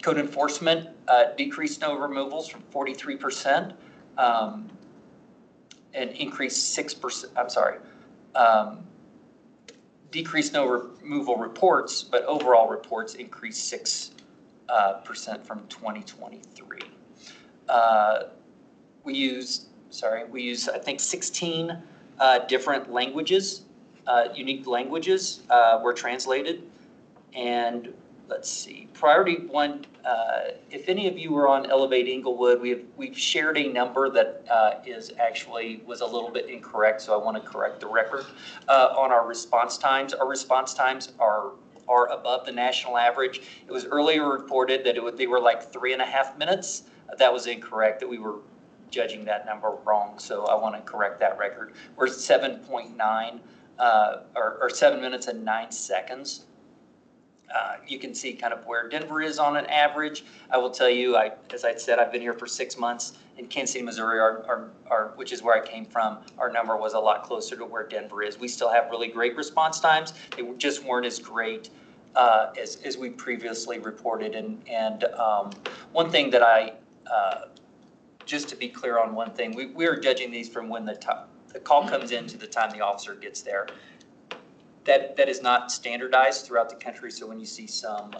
Code enforcement decreased snow removals from 43% and increased 6%. I'm sorry. Decreased snow removal reports, but overall reports increased 6% from 2023. We use I think 16 different languages, unique languages were translated. And let's see, priority 1, if any of you were on Elevate Inglewood, we've shared a number that was a little bit incorrect, so I want to correct the record on our response times. Our response times are above the national average. It was earlier reported that they were like 3.5 minutes. That was incorrect, that we were judging that number wrong, so I want to correct that record. We're 7.9 or 7 minutes and 9 seconds. You can see kind of where Denver is on an average. I will tell you, as I said, I've been here for 6 months, in Kansas City, Missouri, which is where I came from, our number was a lot closer to where Denver is. We still have really great response times. They just weren't as great as we previously reported. And one thing that just to be clear on one thing, we are judging these from when the call comes in to the time the officer gets there. That is not standardized throughout the country. So when you see some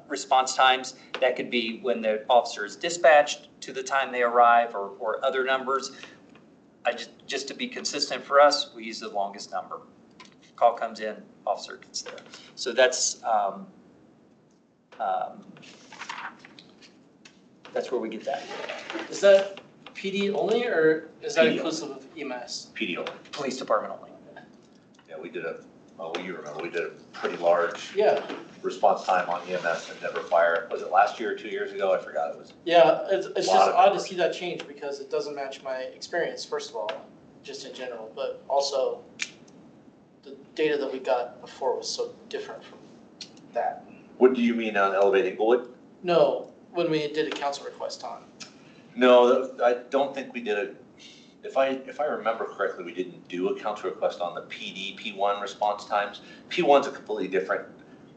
response times, that could be when the officer is dispatched to the time they arrive, or other numbers. Just to be consistent for us, we use the longest number. Call comes in, officer gets there. So that's where we get that. Is that PD only, or is that PD. inclusive of EMS? PD only. Police department only. Yeah, we did you remember, we did a pretty large Yeah, response time on EMS and Denver Fire. Was it last year or 2 years ago? I forgot. It was. yeah, it's just Lot of odd to numbers. see that change because it doesn't match my experience, first of all, just in general, but also the data that we got before was so different from that. What do you mean on Elevate Inglewood? No, when we did a council request on. No, I don't think we did it. If I remember correctly, we didn't do a council request on the PD, P1 response times. P1's a completely different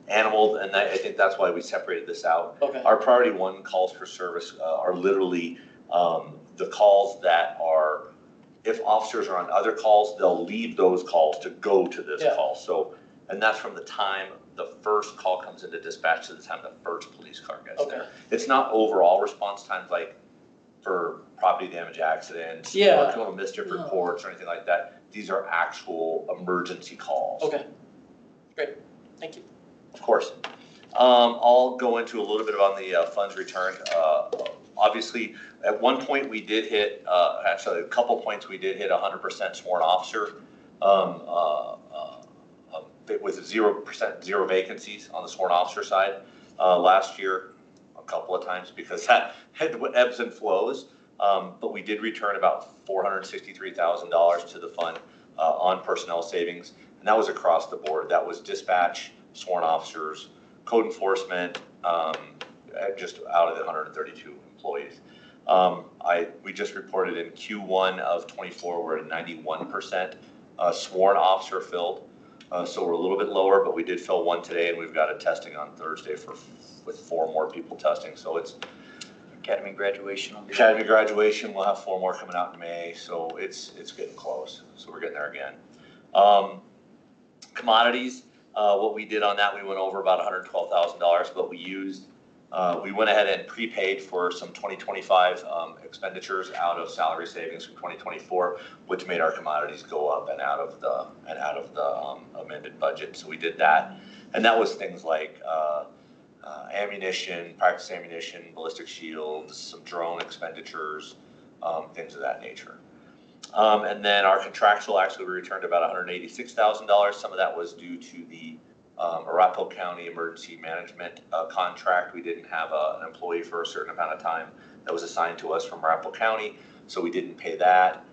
animal, and I think that's why we separated this out. Okay. Our priority 1 calls for service are literally the calls that are, if officers are on other calls, they'll leave those calls to go to this Yeah. call. So, and that's from the time the first call comes into dispatch to the time the first police car gets Okay. there. It's not overall response times like for property damage accidents Yeah. or criminal mischief No. reports or anything like that. These are actual emergency calls. Okay, great, thank you. Of course. I'll go into a little bit about the funds returned. Obviously, at one point we did hit, actually a couple points we did hit 100% sworn officer with 0% vacancies on the sworn officer side last year. Couple of times because that had ebbs and flows, but we did return about $463,000 to the fund on personnel savings, and that was across the board. That was dispatch, sworn officers, code enforcement, just out of the 132 employees. We just reported in Q1 of 24, we're at 91% sworn officer filled, so we're a little bit lower, but we did fill one today, and we've got a testing on Thursday with 4 more people testing. So it's Academy graduation. Academy graduation. We'll have 4 more coming out in May. So it's getting close. So we're getting there again. Commodities. What we did on that, we went over about $112,000, but we used. We went ahead and prepaid for some 2025 expenditures out of salary savings from 2024, which made our commodities go up and out of the amended budget. So we did that, and that was things like ammunition, practice ammunition, ballistic shields, some drone expenditures, things of that nature. And then our contractual, actually, we returned about $186,000. Some of that was due to the Rachael County Emergency Management contract. We didn't have an employee for a certain amount of time that was assigned to us from Rachael County, so we didn't pay that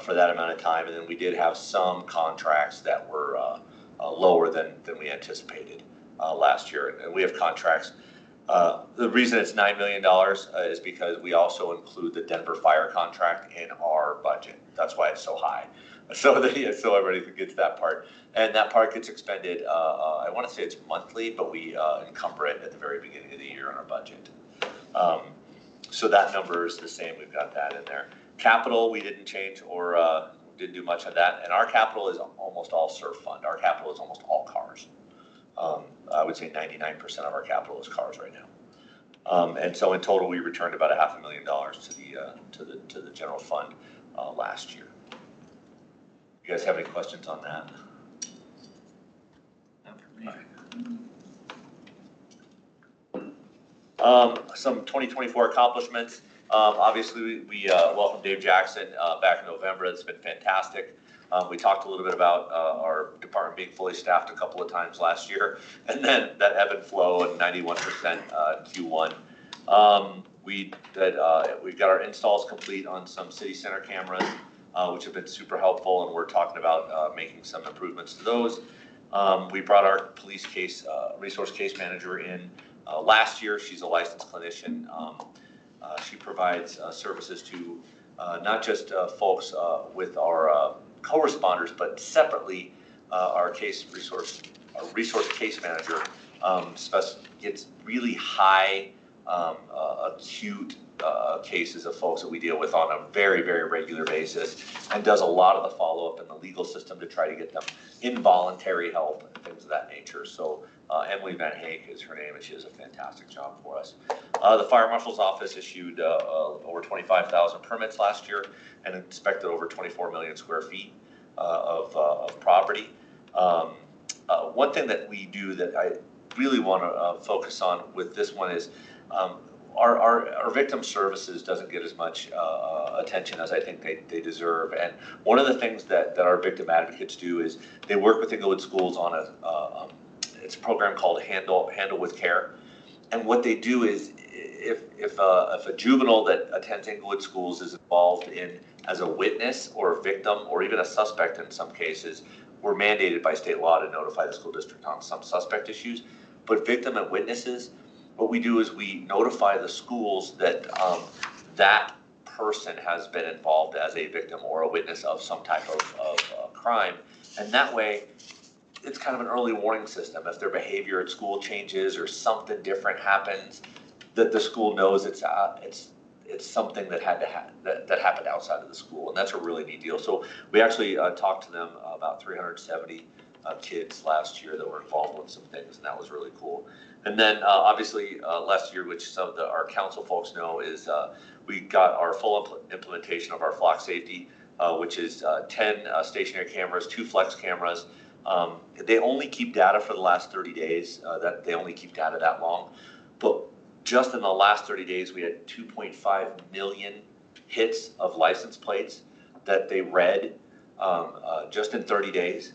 for that amount of time. And then we did have some contracts that were lower than we anticipated last year. And we have contracts. The reason it's $9 million is because we also include the Denver Fire contract in our budget. That's why it's so high. So everybody gets that part. And that part gets expended, I want to say it's monthly, but we encumber it at the very beginning of the year in our budget. So that number is the same. We've got that in there. Capital, we didn't change or didn't do much on that. And our capital is almost all SURF fund. Our capital is almost all cars. I would say 99% of our capital is cars right now. And so in total, we returned about $500,000 to the general fund last year. You guys have any questions on that? Not for me. Some 2024 accomplishments. Obviously, we welcomed Dave Jackson back in November. It's been fantastic. We talked a little bit about our department being fully staffed a couple of times last year, and then that ebb and flow and 91% Q1. We've got our installs complete on some city center cameras, which have been super helpful, and we're talking about making some improvements to those. We brought our police case resource case manager in last year. She's a licensed clinician. She provides services to not just folks with our co-responders, but separately our resource case manager gets really high acute cases of folks that we deal with on a very, very regular basis, and does a lot of the follow-up in the legal system to try to get them involuntary help and things of that nature. So Emily Van Hake is her name, and she does a fantastic job for us. The Fire Marshal's Office issued over 25,000 permits last year and inspected over 24 million square feet of property. One thing that we do that I really want to focus on with this one is our victim services doesn't get as much attention as I think they deserve. And one of the things that our victim advocates do is they work with Inglewood Schools on it's a program called Handle with Care. And what they do is if a juvenile that attends Inglewood Schools is involved in as a witness or a victim or even a suspect in some cases, we're mandated by state law to notify the school district on some suspect issues. But victim and witnesses, what we do is we notify the schools that that person has been involved as a victim or a witness of some type of crime. And that way, it's kind of an early warning system. If their behavior at school changes or something different happens, that the school knows it's something that that happened outside of the school, and that's a really neat deal. So we actually talked to them about 370 kids last year that were involved with some things, and that was really cool. And then obviously last year, which some of our council folks know, is we got our full implementation of our flock safety, which is 10 stationary cameras, 2 flex cameras. They only keep data for the last 30 days. That they only keep data that long, but just in the last 30 days, we had 2.5 million hits of license plates that they read just in 30 days.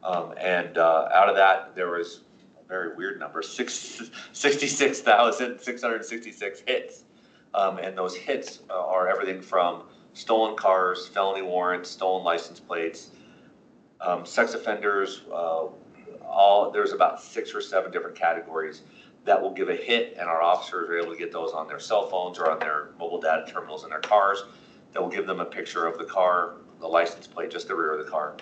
And out of that, there was a very weird number, 66,666 hits. And those hits are everything from stolen cars, felony warrants, stolen license plates, sex offenders, there's about 6 or 7 different categories that will give a hit, and our officers are able to get those on their cell phones or on their mobile data terminals in their cars. That will give them a picture of the car, the license plate, just the rear of the car,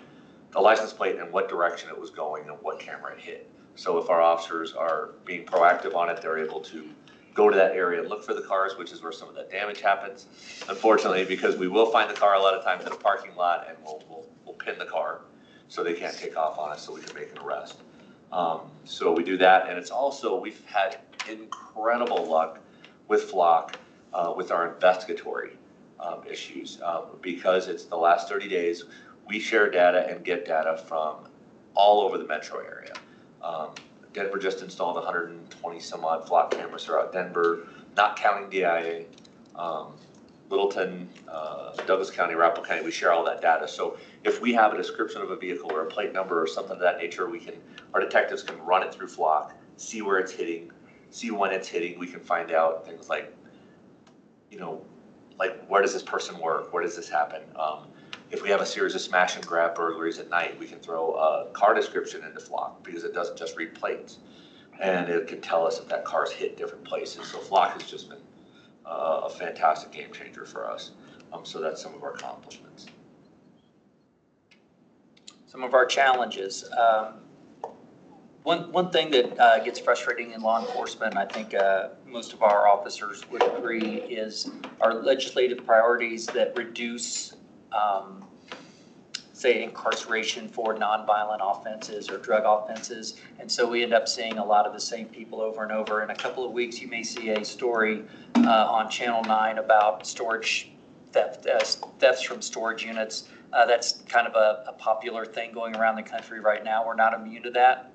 the license plate and what direction it was going and what camera it hit. So if our officers are being proactive on it, they're able to go to that area and look for the cars, which is where some of that damage happens. Unfortunately, because we will find the car a lot of times in a parking lot, and we'll pin the car so they can't take off on us, so we can make an arrest. So we do that, and it's also, we've had incredible luck with Flock with our investigatory issues because it's the last 30 days. We share data and get data from all over the metro area. Denver just installed 120 some odd Flock cameras throughout Denver, not counting DIA. Littleton, Douglas County, Rachael County, we share all that data. So if we have a description of a vehicle or a plate number or something of that nature, our detectives can run it through Flock, see where it's hitting, see when it's hitting. We can find out things like, like where does this person work? Where does this happen? If we have a series of smash and grab burglaries at night, we can throw a car description into Flock because it doesn't just read plates. And it can tell us if that car's hit different places. So Flock has just been a fantastic game changer for us. So that's some of our accomplishments. Some of our challenges. One thing that gets frustrating in law enforcement, I think most of our officers would agree, is our legislative priorities that reduce, say, incarceration for nonviolent offenses or drug offenses. And so we end up seeing a lot of the same people over and over. In a couple of weeks, you may see a story on Channel 9 about storage thefts from storage units. That's kind of a popular thing going around the country right now. We're not immune to that.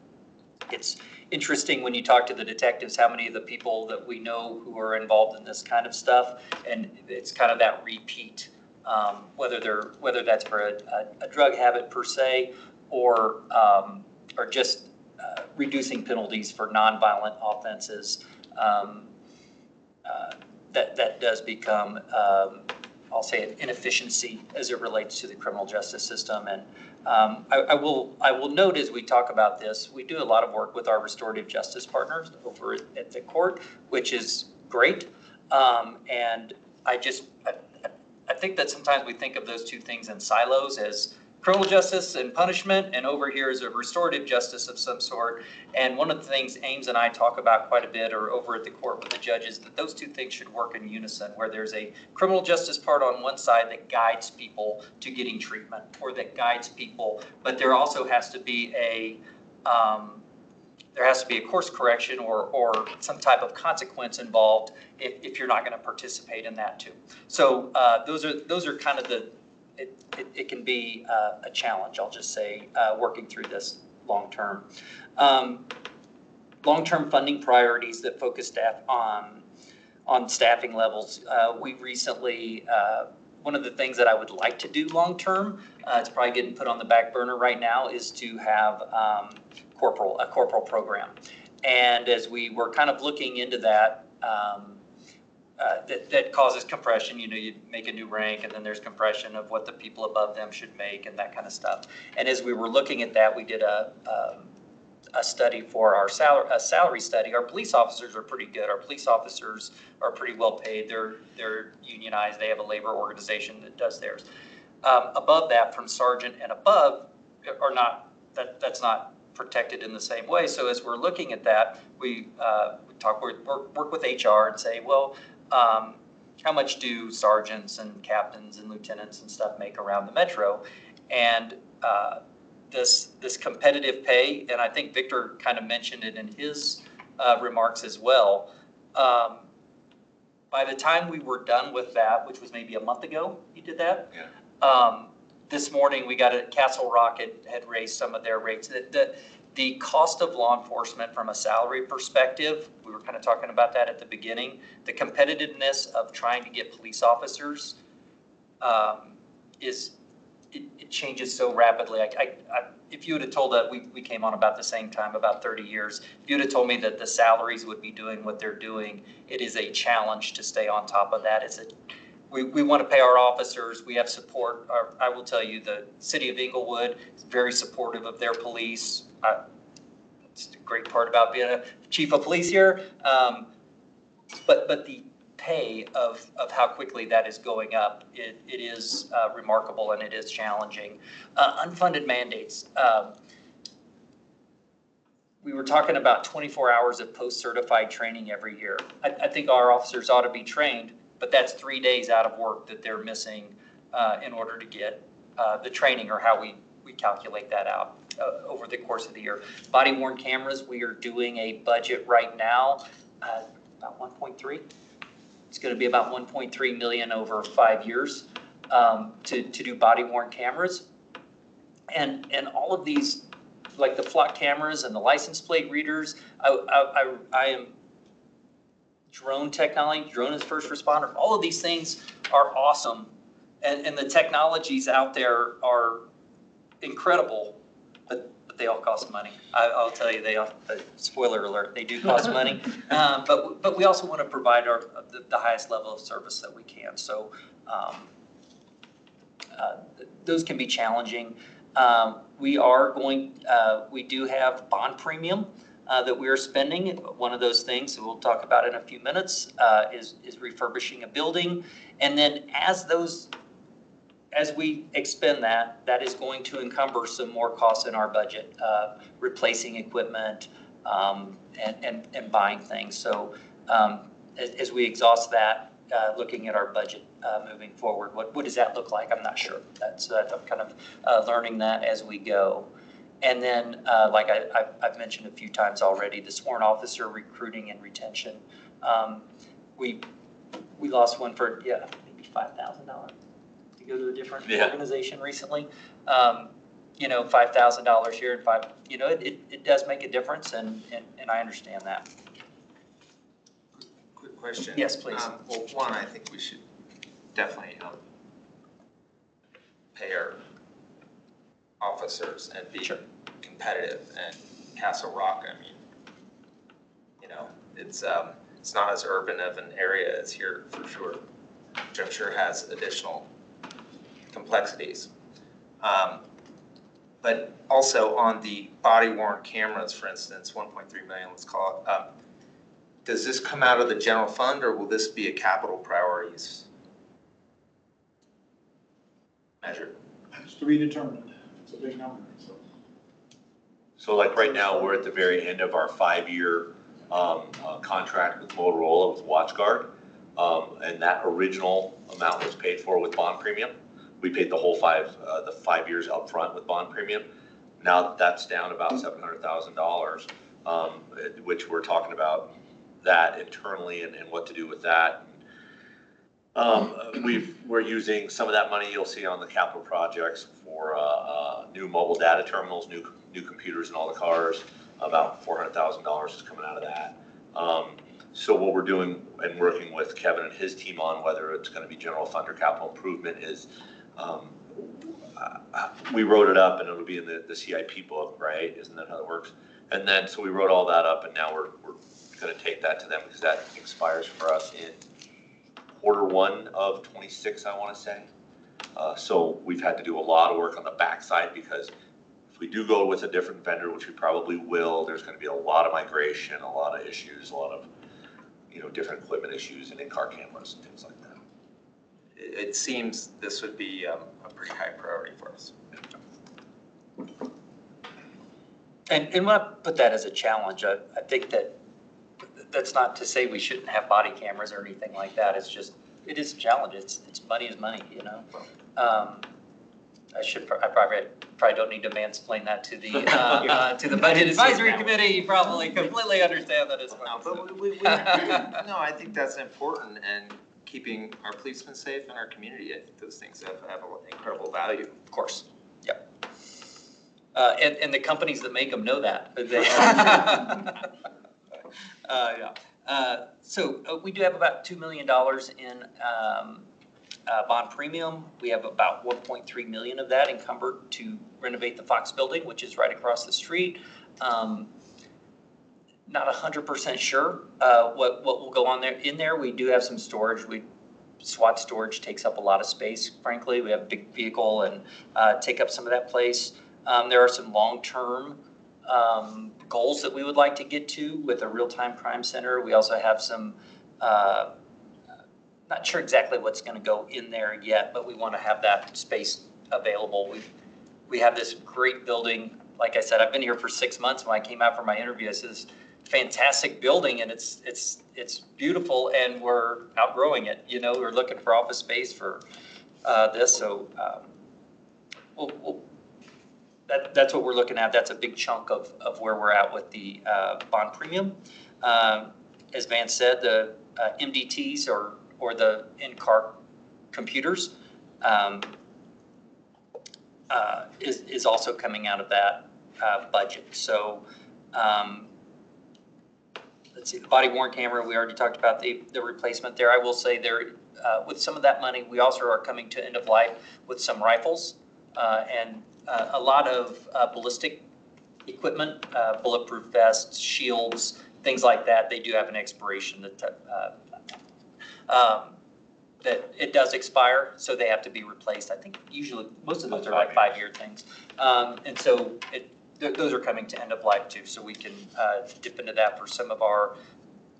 It's interesting when you talk to the detectives how many of the people that we know who are involved in this kind of stuff, and it's kind of that repeat, whether that's for a drug habit per se, or just reducing penalties for nonviolent offenses. That does become, I'll say, an inefficiency as it relates to the criminal justice system. And I will note as we talk about this, we do a lot of work with our restorative justice partners over at the court, which is great. And I think that sometimes we think of those two things in silos as criminal justice and punishment, and over here is a restorative justice of some sort. And one of the things Ames and I talk about quite a bit, or over at the court with the judges, that those two things should work in unison, where there's a criminal justice part on one side that guides people to getting treatment, or that guides people, but there also has to be a course correction or some type of consequence involved if you're not going to participate in that too. So those are kind of it can be a challenge, I'll just say, working through this long term. Long-term funding priorities that focus staff on staffing levels. We recently, one of the things that I would like to do long-term, it's probably getting put on the back burner right now, is to have a corporal program. And as we were kind of looking into that, that causes compression. You know, you make a new rank and then there's compression of what the people above them should make and that kind of stuff. And as we were looking at that, we did a study for our salary study. Our police officers are pretty good. Our police officers are pretty well paid. They're unionized. They have a labor organization that does theirs. Above that, from sergeant and above, are not, that's not protected in the same way. So as we're looking at that, we work with HR and say, well, how much do sergeants and captains and lieutenants and stuff make around the metro? And this competitive pay, and I think Victor kind of mentioned it in his remarks as well. By the time we were done with that, which was maybe a month ago, he did that. Yeah. This morning we got Castle Rock had raised some of their rates. The cost of law enforcement from a salary perspective, we were kind of talking about that at the beginning. The competitiveness of trying to get police officers it changes so rapidly. If you would have told that we came on about the same time, about 30 years, if you would have told me that the salaries would be doing what they're doing, it is a challenge to stay on top of that. We want to pay our officers. We have support. I will tell you, the city of Inglewood is very supportive of their police. It's the great part about being a chief of police here. But the pay of how quickly that is going up, it is remarkable and it is challenging. Unfunded mandates. We were talking about 24 hours of post-certified training every year. I think our officers ought to be trained, but that's 3 days out of work that they're missing in order to get the training, or how we calculate that out over the course of the year. Body-worn cameras, we are doing a budget right now, about 1.3. It's going to be about 1.3 million over 5 years to do body-worn cameras. And all of these, like the flock cameras and the license plate readers, I am drone technology, drone as first responder, all of these things are awesome. And the technologies out there are incredible, but they all cost money. I'll tell you, spoiler alert, they do cost money. But we also want to provide the highest level of service that we can. So those can be challenging. We do have bond premium that we are spending. One of those things that we'll talk about in a few minutes is refurbishing a building. And then as we expend that is going to encumber some more costs in our budget, replacing equipment and buying things. So as we exhaust that, looking at our budget moving forward, what does that look like? I'm not sure. I'm kind of learning that as we go. And then, like I've mentioned a few times already, the sworn officer recruiting and retention. We lost one for maybe $5,000 to go to a different organization recently. $5,000 here and it does make a difference, and I understand that. Quick question. Yes, please. Well, one, I think we should definitely pay our officers and be competitive. And Castle Rock, I mean, it's not as urban of an area as here for sure, which I'm sure has additional complexities. But also on the body-worn cameras, for instance, 1.3 million, let's call it. does this come out of the general fund, or will this be a capital priorities measure? It's to be determined. It's a big number, so. So like right now, we're at the very end of our 5-year contract with Motorola with WatchGuard. And that original amount was paid for with bond premium. We paid the whole 5 years up front with bond premium. Now that's down about $700,000, which we're talking about that internally and what to do with that. We're using some of that money you'll see on the capital projects for new mobile data terminals, new computers in all the cars. About $400,000 is coming out of that. So what we're doing and working with Kevin and his team on, whether it's going to be general fund or capital improvement, is we wrote it up and it'll be in the CIP book, right? Isn't that how it works? And then so we wrote all that up, and now we're going to take that to them because that expires for us in Q1 of 26, I want to say. So we've had to do a lot of work on the backside, because if we do go with a different vendor, which we probably will, there's going to be a lot of migration, a lot of issues, a lot of different equipment issues and in-car cameras and things like that. It seems this would be a pretty high priority for us. And when I put that as a challenge, I think that's not to say we shouldn't have body cameras or anything like that. It's just, it is a challenge. It's money is money, I probably don't need to mansplain that to the Budget Advisory Committee. You probably completely understand that as well. No, I think that's important, and keeping our policemen safe and our community, I think those things have incredible value. Of course, yep. And the companies that make them know that. So we do have about $2 million in bond premium. We have about 1.3 million of that encumbered to renovate the Fox building, which is right across the street. Not 100% sure what will go on there. In there, we do have some storage. SWAT storage takes up a lot of space, frankly. We have a big vehicle and take up some of that place. There are some long-term goals that we would like to get to with a real-time crime center. We also have some, not sure exactly what's going to go in there yet, but we want to have that space available. We have this great building. Like I said, I've been here for 6 months. When I came out for my interview, this is fantastic building, and it's beautiful, and we're outgrowing it. We're looking for office space for this, so that's what we're looking at. That's a big chunk of where we're at with the bond premium. As Van said, the MDTs or the in-car computers is also coming out of that budget. So let's see, the body worn camera, we already talked about the replacement there. I will say there, with some of that money, we also are coming to end of life with some rifles and a lot of ballistic equipment, bulletproof vests, shields, things like that. They do have an expiration that it does expire, so they have to be replaced. I think usually most of those are like 5-year things. And so those are coming to end of life too, so we can dip into that for some of our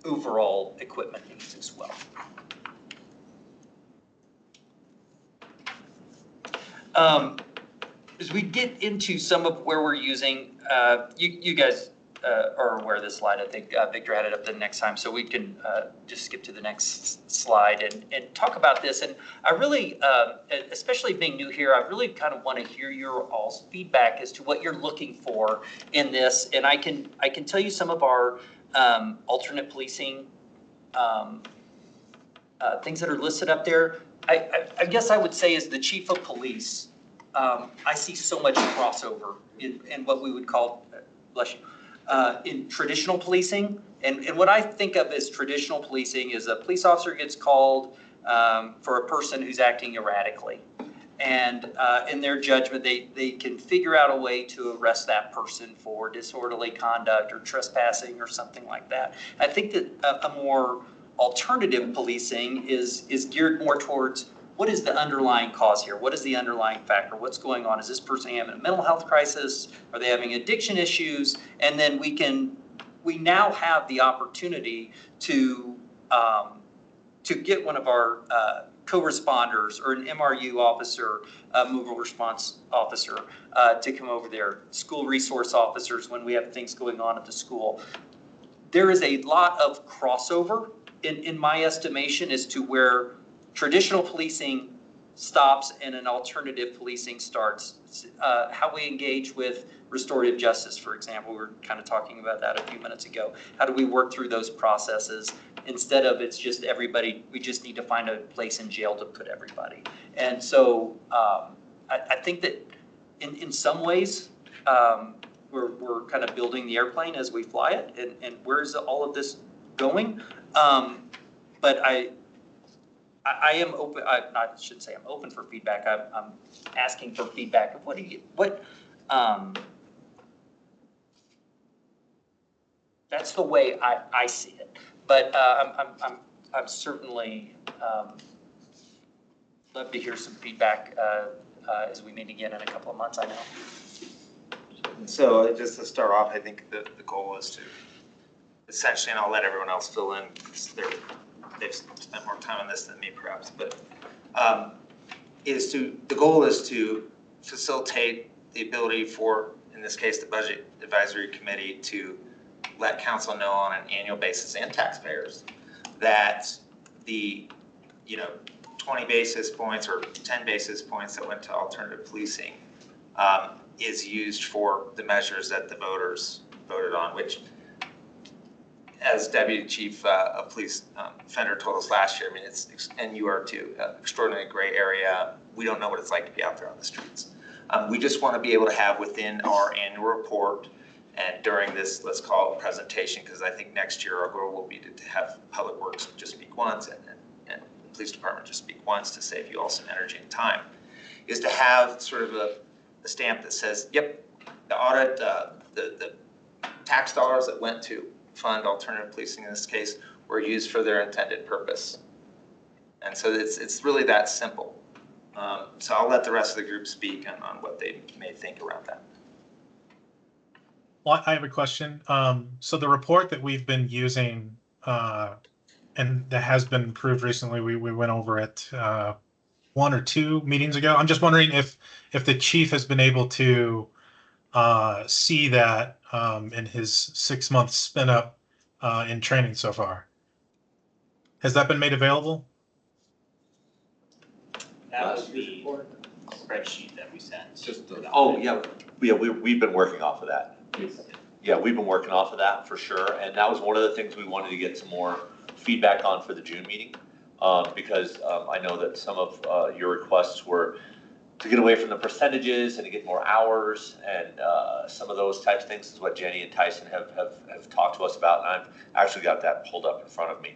overall equipment needs as well. As we get into some of where we're using, you guys are aware of this slide. I think Victor had it up the next time, so we can just skip to the next slide and talk about this. And I really, especially being new here, I really kind of want to hear your all's feedback as to what you're looking for in this. And I can tell you some of our alternate policing things that are listed up there. I guess I would say as the chief of police, I see so much crossover in what we would call, bless you, in traditional policing. And what I think of as traditional policing is a police officer gets called for a person who's acting erratically. And in their judgment, they can figure out a way to arrest that person for disorderly conduct or trespassing or something like that. I think that a more alternative policing is geared more towards what is the underlying cause here? What is the underlying factor? What's going on? Is this person having a mental health crisis? Are they having addiction issues? And then we can we now have the opportunity to get one of our co-responders or an MRU officer, mobile response officer, to come over there, school resource officers when we have things going on at the school. There is a lot of crossover in my estimation as to where traditional policing stops and an alternative policing starts. How we engage with restorative justice, for example, we were kind of talking about that a few minutes ago. How do we work through those processes instead of it's just everybody, we just need to find a place in jail to put everybody. And so I think that in some ways, we're kind of building the airplane as we fly it, and where's all of this going? But I am open. I shouldn't say I'm open for feedback. I'm asking for feedback of that's the way I see it. But I'm certainly love to hear some feedback as we meet again in a couple of months. I know. So just to start off, I think the goal is to essentially, and I'll let everyone else fill in because they've spent more time on this than me perhaps, but the goal is to facilitate the ability for, in this case, the Budget Advisory Committee to let council know on an annual basis and taxpayers that the 20 basis points or 10 basis points that went to alternative policing is used for the measures that the voters voted on, which, as Deputy Chief of Police Fender told us last year, I mean, and you are too, extraordinarily gray area. We don't know what it's like to be out there on the streets. We just want to be able to have within our annual report and during this, let's call it presentation, because I think next year our goal will be to have Public Works just speak once and the Police Department just speak once to save you all some energy and time, is to have sort of a stamp that says, yep, the audit, the tax dollars that went to fund alternative policing in this case were used for their intended purpose. And so it's really that simple. So I'll let the rest of the group speak on what they may think around that. Well, I have a question. So the report that we've been using and that has been approved recently, we went over it 1 or 2 meetings ago. I'm just wondering if the chief has been able to see that in his 6-month spin up in training so far. Has that been made available? That was the spreadsheet that we sent. Just the, Oh, yeah, we've been working off of that. Yeah, we've been working off of that for sure, and that was one of the things we wanted to get some more feedback on for the June meeting, because I know that some of your requests were to get away from the percentages and to get more hours, and some of those types of things is what Jenny and Tyson have talked to us about, and I've actually got that pulled up in front of me.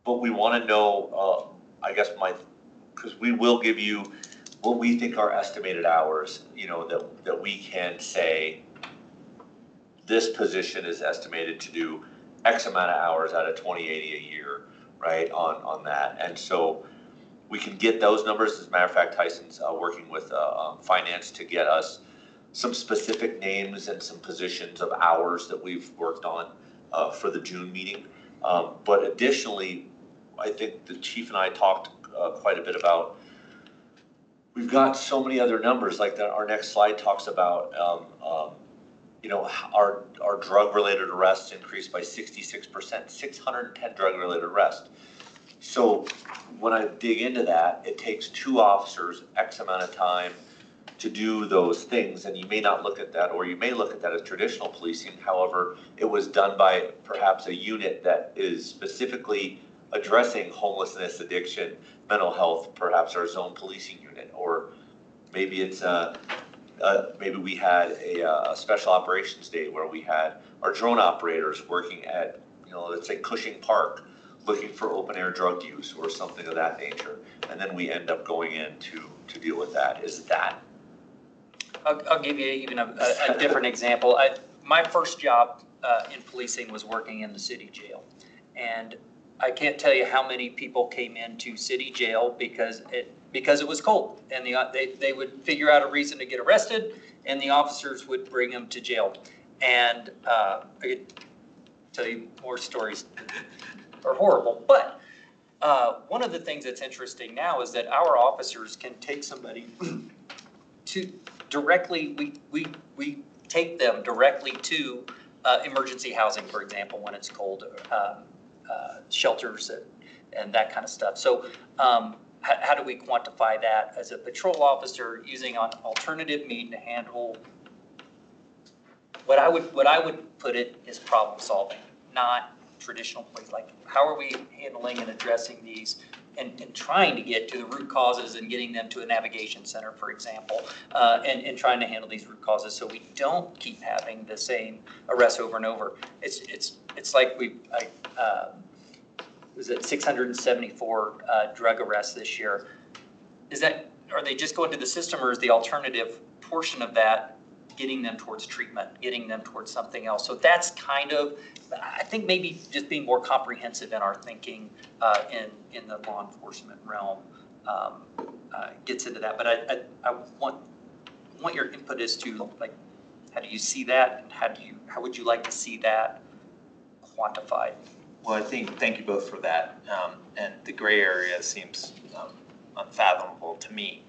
But we want to know, I guess because we will give you what we think are estimated hours, that we can say, this position is estimated to do X amount of hours out of 2080 a year, right, on that. And so we can get those numbers. As a matter of fact, Tyson's working with finance to get us some specific names and some positions of hours that we've worked on for the June meeting. But additionally, I think the chief and I talked quite a bit about, we've got so many other numbers, like our next slide talks about, our drug-related arrests increased by 66%, 610 drug-related arrests. So when I dig into that, it takes 2 officers X amount of time to do those things, and you may not look at that, or you may look at that as traditional policing. However, it was done by perhaps a unit that is specifically addressing homelessness, addiction, mental health, perhaps our zone policing unit, or maybe it's maybe we had a special operations day where we had our drone operators working at, let's say Cushing Park, looking for open air drug use or something of that nature, and then we end up going in to deal with that. Is that? I'll give you even a different example. My first job in policing was working in the city jail, and I can't tell you how many people came into city jail because it was cold, and they would figure out a reason to get arrested, and the officers would bring them to jail. And tell you more stories are horrible. But one of the things that's interesting now is that our officers can take somebody to directly, we take them directly to emergency housing, for example, when it's cold, shelters and that kind of stuff. So how do we quantify that as a patrol officer using an alternative mean to handle? What I would put it is problem solving, not traditional plays. Like, how are we handling and addressing these and trying to get to the root causes and getting them to a navigation center, for example, and trying to handle these root causes so we don't keep having the same arrests over and over. It's like was it 674 drug arrests this year? Are they just going to the system, or is the alternative portion of that getting them towards treatment, getting them towards something else? So that's kind of, I think maybe just being more comprehensive in our thinking in the law enforcement realm gets into that. But I want your input as to, like, how do you see that, and how would you like to see that quantified? Well, thank you both for that. And the gray area seems unfathomable to me.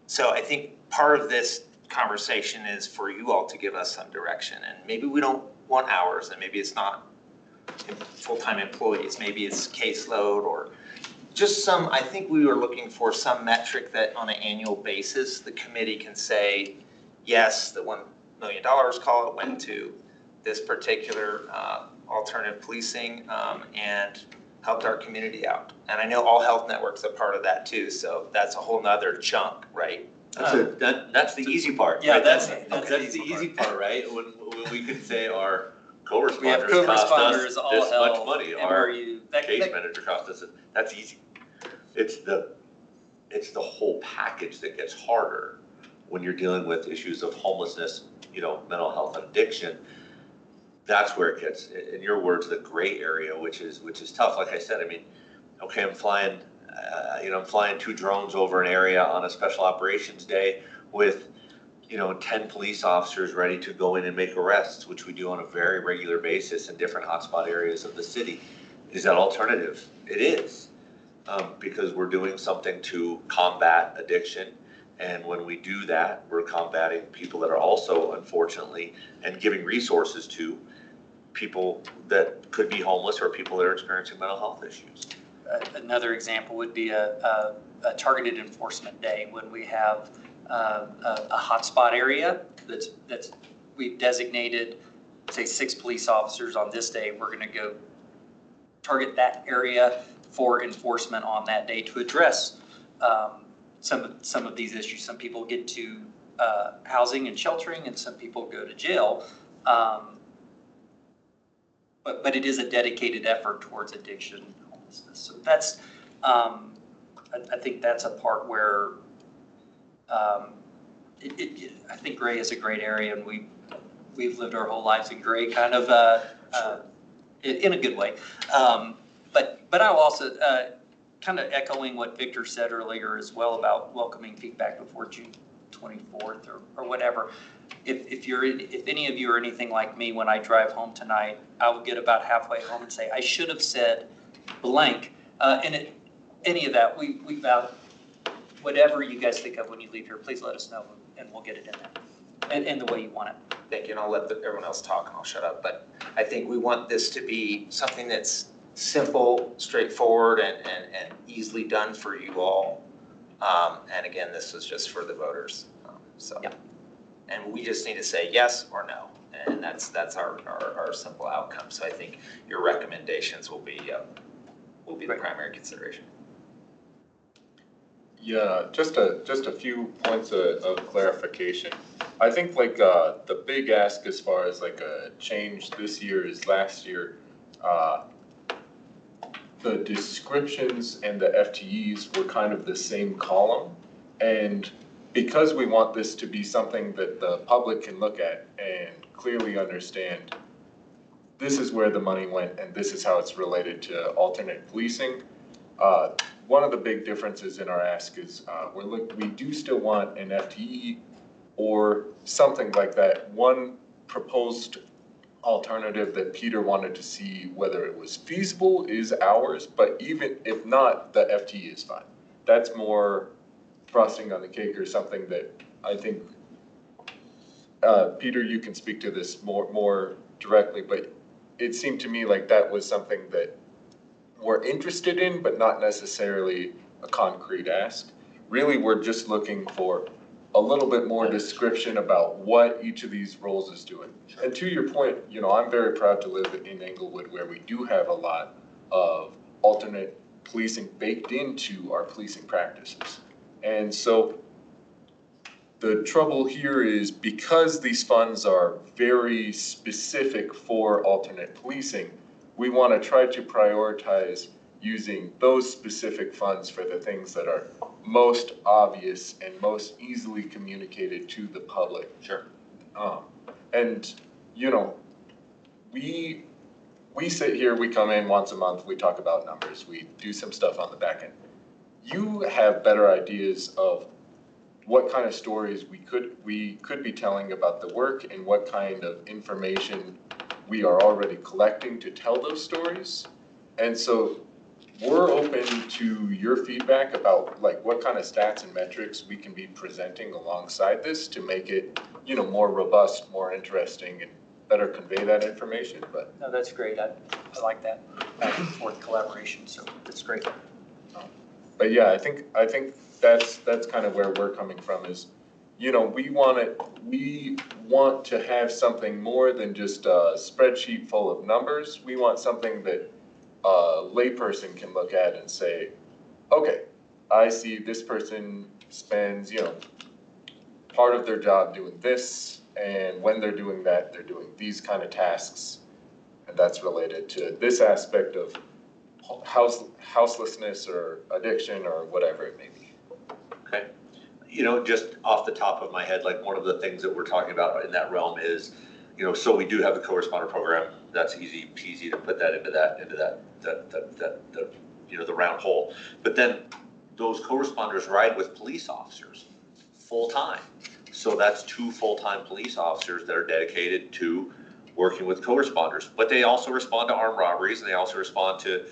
So I think part of this conversation is for you all to give us some direction. And maybe we don't want hours, and maybe it's not full-time employees. Maybe it's caseload, or just I think we were looking for some metric that on an annual basis, the committee can say, yes, the $1 million call it went to this particular alternative policing and helped our community out. And I know All Health Network's a part of that too, so that's a whole nother chunk, right? That's the easy part. Yeah, right? that's the easy part, right? When we can say our co-responders we have cost co-responders, us all this health, much money, MRU, our case manager cost us, that's easy. It's the whole package that gets harder when you're dealing with issues of homelessness, mental health and addiction. That's where it gets, in your words, the gray area, which is tough. Like I said, I mean, okay, I'm flying 2 drones over an area on a special operations day with, 10 police officers ready to go in and make arrests, which we do on a very regular basis in different hotspot areas of the city. Is that alternative? It is, because we're doing something to combat addiction. And when we do that, we're combating people that are also, unfortunately, and giving resources to people that could be homeless or people that are experiencing mental health issues. Another example would be a targeted enforcement day when we have a hotspot area that's we've designated, say, 6 police officers on this day. We're going to go target that area for enforcement on that day to address some of these issues. Some people get to housing and sheltering, and some people go to jail. But it is a dedicated effort towards addiction and homelessness. So that's, I think that's a part where I think gray is a great area, and we've lived our whole lives in gray, kind of in a good way. But I'll also kind of echoing what Victor said earlier as well about welcoming feedback before June 24th or whatever. If any of you are anything like me, when I drive home tonight, I will get about halfway home and say, I should have said blank. And any of that, we value whatever you guys think of when you leave here. Please let us know, and we'll get it in there and the way you want it. Thank you, and I'll let everyone else talk and I'll shut up. But I think we want this to be something that's simple, straightforward, and easily done for you all. And again, this is just for the voters. Yeah. And we just need to say yes or no, and that's our simple outcome. So I think your recommendations will be the primary consideration. Yeah, just a few points of clarification. I think the big ask as far as like a change this year is last year. The descriptions and the FTEs were kind of the same column, and because we want this to be something that the public can look at and clearly understand, this is where the money went and this is how it's related to alternate policing. One of the big differences in our ask is we do still want an FTE or something like that. One proposed alternative that Peter wanted to see whether it was feasible is hours, but even if not, the FTE is fine. That's more frosting on the cake or something that I think, Peter, you can speak to this more directly, but it seemed to me like that was something that we're interested in, but not necessarily a concrete ask. Really, we're just looking for a little bit more description about what each of these roles is doing. And to your point, I'm very proud to live in Englewood where we do have a lot of alternate policing baked into our policing practices. And so the trouble here is because these funds are very specific for alternate policing, we want to try to prioritize using those specific funds for the things that are most obvious and most easily communicated to the public. Sure. And we sit here, we come in once a month, we talk about numbers, we do some stuff on the back end. You have better ideas of what kind of stories we could be telling about the work and what kind of information we are already collecting to tell those stories. And so we're open to your feedback about like what kind of stats and metrics we can be presenting alongside this to make it, more robust, more interesting, and better convey that information. But No, that's great. I like that back and forth collaboration, so that's great. But yeah, I think that's kind of where we're coming from is, we want to have something more than just a spreadsheet full of numbers. We want something that a layperson can look at and say, okay, I see this person spends, part of their job doing this, and when they're doing that, they're doing these kind of tasks, and that's related to this aspect of houselessness or addiction or whatever it may be. Okay. Just off the top of my head, like one of the things that we're talking about in that realm is, so we do have the co-responder program. That's easy peasy to put that into the round hole. But then those co-responders ride with police officers full time. So that's 2 full-time police officers that are dedicated to working with co-responders. But they also respond to armed robberies, and they also respond to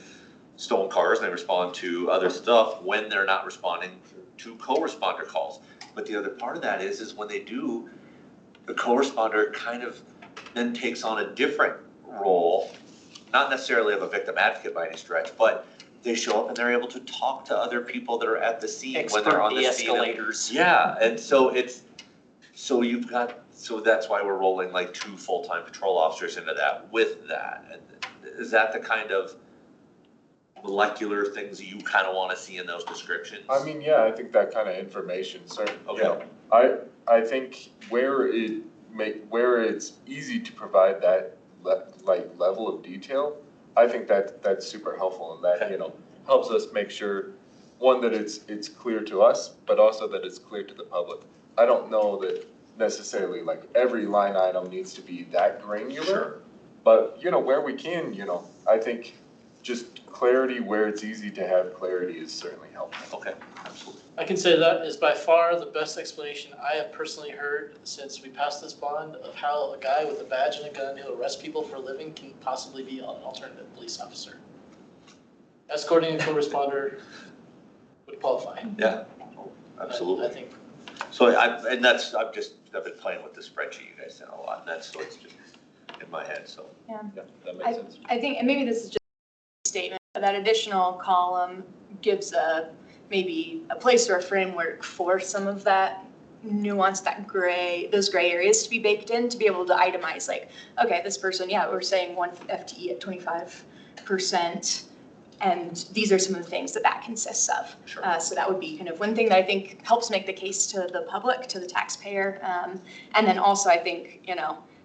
stolen cars, and they respond to other stuff when they're not responding to co-responder calls. But the other part of that is when they do, the co-responder kind of then takes on a different role, not necessarily of a victim advocate by any stretch, but they show up and they're able to talk to other people that are at the scene when they're on the scene. de-escalators. Yeah, and so so that's why we're rolling like 2 full-time patrol officers into that with that. And is that the kind of molecular things you kind of want to see in those descriptions? I mean, yeah, I think that kind of information, certainly. Okay. I think where it's easy to provide that level of detail, I think that's super helpful, and that Okay. Helps us make sure, one, that it's clear to us, but also that it's clear to the public. I don't know that necessarily like every line item needs to be that granular. Sure. But where we can, I think just clarity where it's easy to have clarity is certainly helpful. Okay, absolutely. I can say that is by far the best explanation I have personally heard since we passed this bond of how a guy with a badge and a gun who arrests people for a living can possibly be an alternative police officer. Escorting a co-responder would qualify. Yeah, absolutely. I think. So I've been playing with the spreadsheet you guys sent a lot, and so it's just in my head, so. Yeah, that makes sense. I think, and maybe this is just a statement, but that additional column gives maybe a place or a framework for some of that nuance, those gray areas to be baked in, to be able to itemize like, okay, this person, we're saying 1 FTE at 25%. And these are some of the things that consists of. Sure. So that would be kind of one thing that I think helps make the case to the public, to the taxpayer. And then also I think,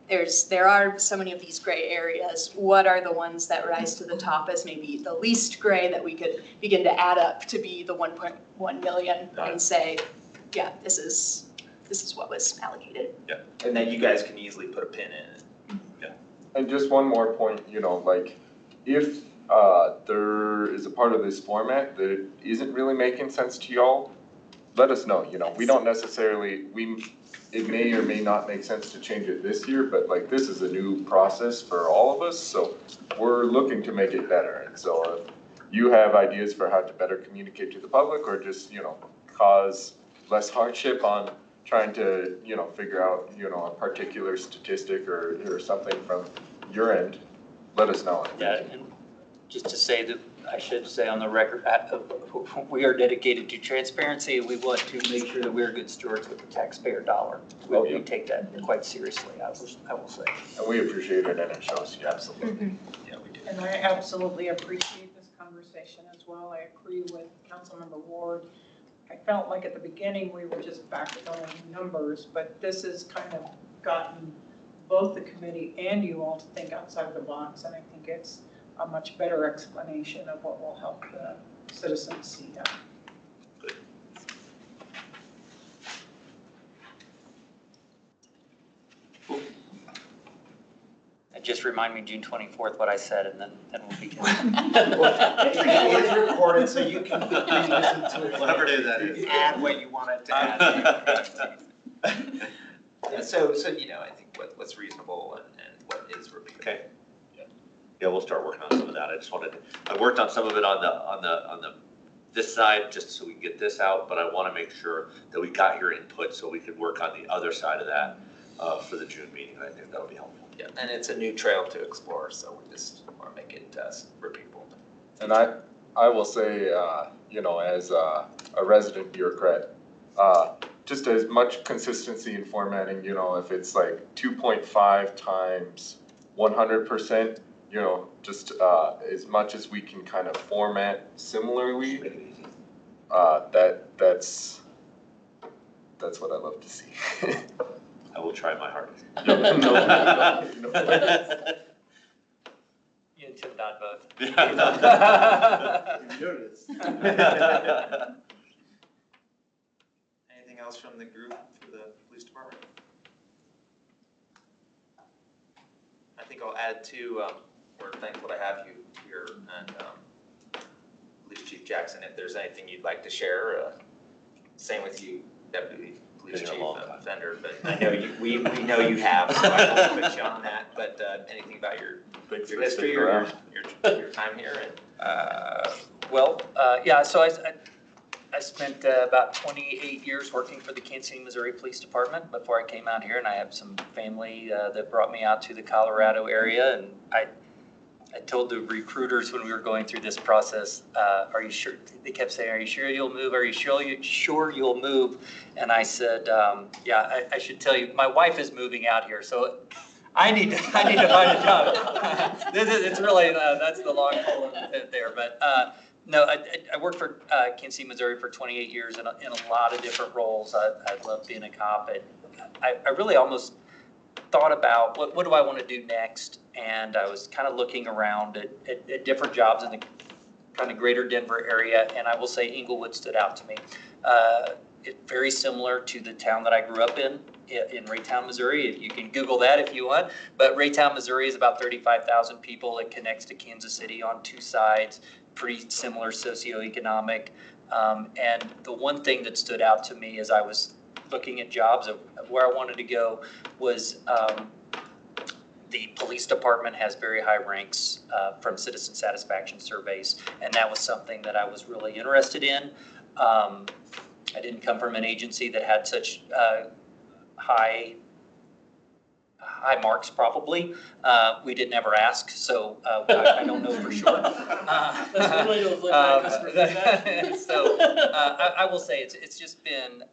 there are so many of these gray areas. What are the ones that rise to the top as maybe the least gray that we could begin to add up to be the 1.1 million and say, this is what was allocated. Yeah, and then you guys can easily put a pin in it. And just one more point, like if there is a part of this format that isn't really making sense to y'all, let us know. We don't necessarily, it may or may not make sense to change it this year, but like this is a new process for all of us, so we're looking to make it better. And so if you have ideas for how to better communicate to the public or just, cause less hardship on trying to, figure out, a particular statistic or something from your end, let us know. Yeah, and just to say that, I should say on the record, we are dedicated to transparency. We want to make sure that we're good stewards with the taxpayer dollar. We take that quite seriously, I will say. And we appreciate it, and it shows you absolutely. Yeah, we do. And I absolutely appreciate this conversation as well. I agree with Councilmember Ward. I felt like at the beginning we were just backfilling numbers, but this has kind of gotten both the committee and you all to think outside the box, and I think it's a much better explanation of what will help the citizens see that. And just remind me June 24th what I said, and then we'll be good. It's recorded, so you can re-listen to it. Whatever day that is. Add what you wanted to add. Yeah, so, I think what's reasonable and what is repeatable. Okay. Yeah, we'll start working on some of that. I worked on some of it on this side, just so we can get this out, but I want to make sure that we got your input so we could work on the other side of that for the June meeting. I think that'll be helpful. Yeah, and it's a new trail to explore, so we just want to make it repeatable. And I will say, as a resident bureaucrat, just as much consistency in formatting, if it's like 2.5 times 100%, just as much as we can kind of format similarly, that's what I love to see. I will try my hardest. You and Tim nod both. You noticed. Anything else from the group for the police department? I think I'll add to, we're thankful to have you here, and Police Chief Jackson, if there's anything you'd like to share, same with you, Deputy Police Been a Chief long time. Fender, but I know we know you have, so I won't put you on that, but anything about your history or your time here? Yeah, so I spent about 28 years working for the Kansas City, Missouri Police Department before I came out here, and I have some family that brought me out to the Colorado area, and I told the recruiters when we were going through this process, are you sure? They kept saying, are you sure you'll move? Are you sure you'll move? And I said, yeah, I should tell you, my wife is moving out here, so I need to find a job. It's really, that's the long pole there, but no, I worked for Kansas City, Missouri for 28 years in a lot of different roles. I love being a cop. I really almost thought about what do I want to do next, and I was kind of looking around at different jobs in the kind of greater Denver area, and I will say Englewood stood out to me. It's very similar to the town that I grew up in Raytown, Missouri. You can Google that if you want, but Raytown, Missouri is about 35,000 people. It connects to Kansas City on two sides, pretty similar socioeconomic. And the one thing that stood out to me as I was looking at jobs of where I wanted to go was the police department has very high ranks from citizen satisfaction surveys, and that was something that I was really interested in. I didn't come from an agency that had such high marks, probably. We didn't ever ask, so I don't know for sure. That's one way to avoid bad customer feedback. So I will say it's just been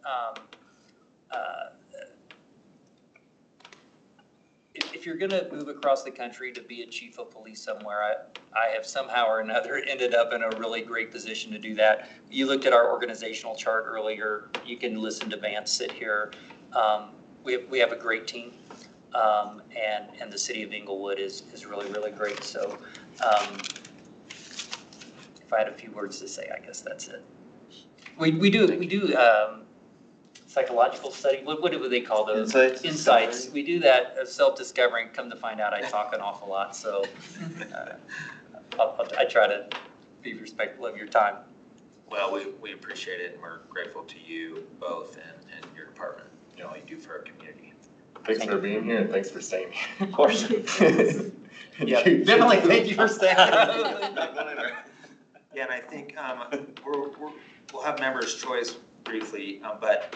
if you're going to move across the country to be a chief of police somewhere, I have somehow or another ended up in a really great position to do that. You looked at our organizational chart earlier. You can listen to Vance sit here. We have a great team, and the city of Englewood is really, really great. So if I had a few words to say, I guess that's it. We do psychological study. What do they call those? Insights. We do that self-discovering. Come to find out, I talk an awful lot. So I try to be respectful of your time. Well, we appreciate it, and we're grateful to you both and your department. you know, all you do for our community. Thanks for being here and thanks for staying here. Of course. Yeah, Definitely thank you for staying. Yeah, and I think we'll have members' choice briefly, but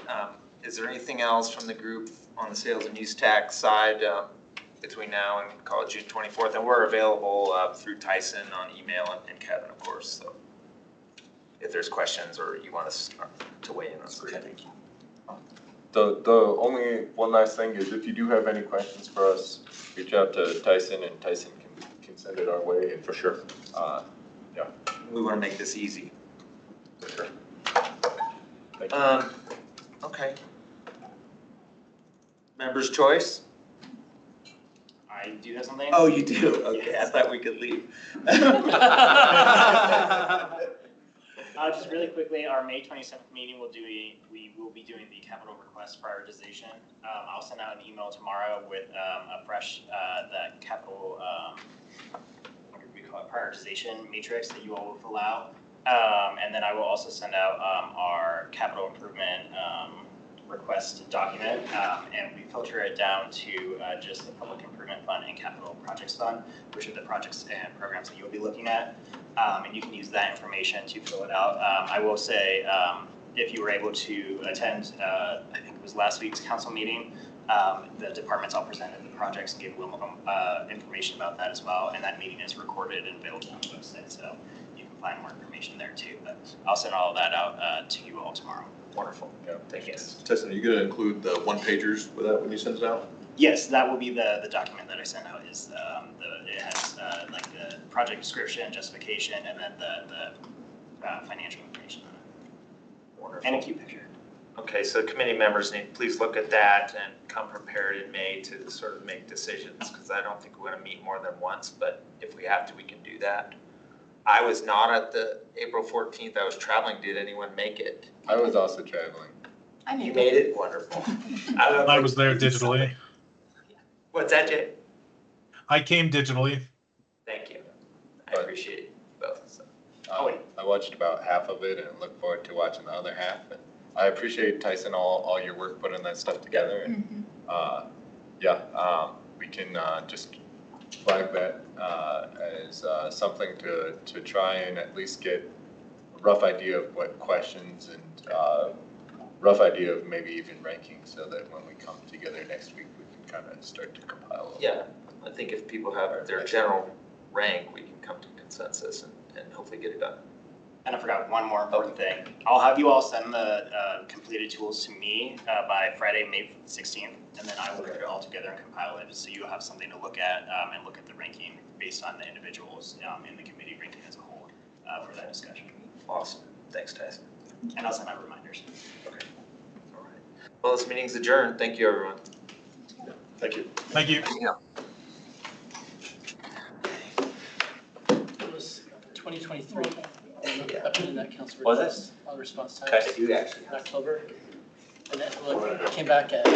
is there anything else from the group on the sales and use tax side between now and call it June 24th? And we're available through Tyson on email and Kevin, of course. So if there's questions or you want us to weigh in on something. The only one last thing is if you do have any questions for us, reach out to Tyson and Tyson can send it our way. And For sure. Yeah. We want to make this easy. For sure. Thank you. Okay. Members' choice? I do have something. Oh, you do? Okay, I thought we could leave. Just really quickly, our May 27th meeting we will be doing the capital request prioritization. I'll send out an email tomorrow with a fresh the capital what do we call it, prioritization matrix that you all will fill out. And then I will also send out our capital improvement request document, and we filter it down to just the public improvement fund and capital projects fund, which are the projects and programs that you'll be looking at. And you can use that information to fill it out. I will say, if you were able to attend, I think it was last week's council meeting, the departments all presented the projects and gave a little information about that as well. And that meeting is recorded and available on the website, so you can find more information there too. But I'll send all of that out to you all tomorrow. Wonderful. Yeah. Thank you. Tyson, are you gonna include the one-pagers with that when you send it out? Yes, that will be the document that I sent out. Is it has like the project description, justification, and then the financial information on it, Wonderful. and a cute picture. Okay, so committee members need, please look at that and come prepared in May to sort of make decisions, because I don't think we're gonna meet more than once, but if we have to, we can do that. I was not at the April 14th, I was traveling. Did anyone make it? I was also traveling. I You made made it. it? Wonderful. I was there digitally. What's that, Jay? I came digitally. Thank you. I appreciate it both. So. I watched about half of it and look forward to watching the other half. And I appreciate, Tyson, all your work putting that stuff together. And we can just flag that as something to try and at least get a rough idea of what questions and rough idea of maybe even ranking, so that when we come together next week, we can kind of start to compile. Yeah, I think if people have their general rank, we can come to consensus and hopefully get it done. And I forgot one more important thing. I'll have you all send the completed tools to me by Friday, May 16th, and then I will put it all together and compile it, so you'll have something to look at and look at the ranking based on the individuals in the committee ranking as a whole for that discussion. Awesome. Thanks, Tyson. And I'll send out reminders. Okay. All right. Well, this meeting's adjourned. Thank you, everyone. Thank you. Thank you. It was 2023. Yeah. I put in that council Was it? request on response time Okay, you actually. in October. And then look, it came back at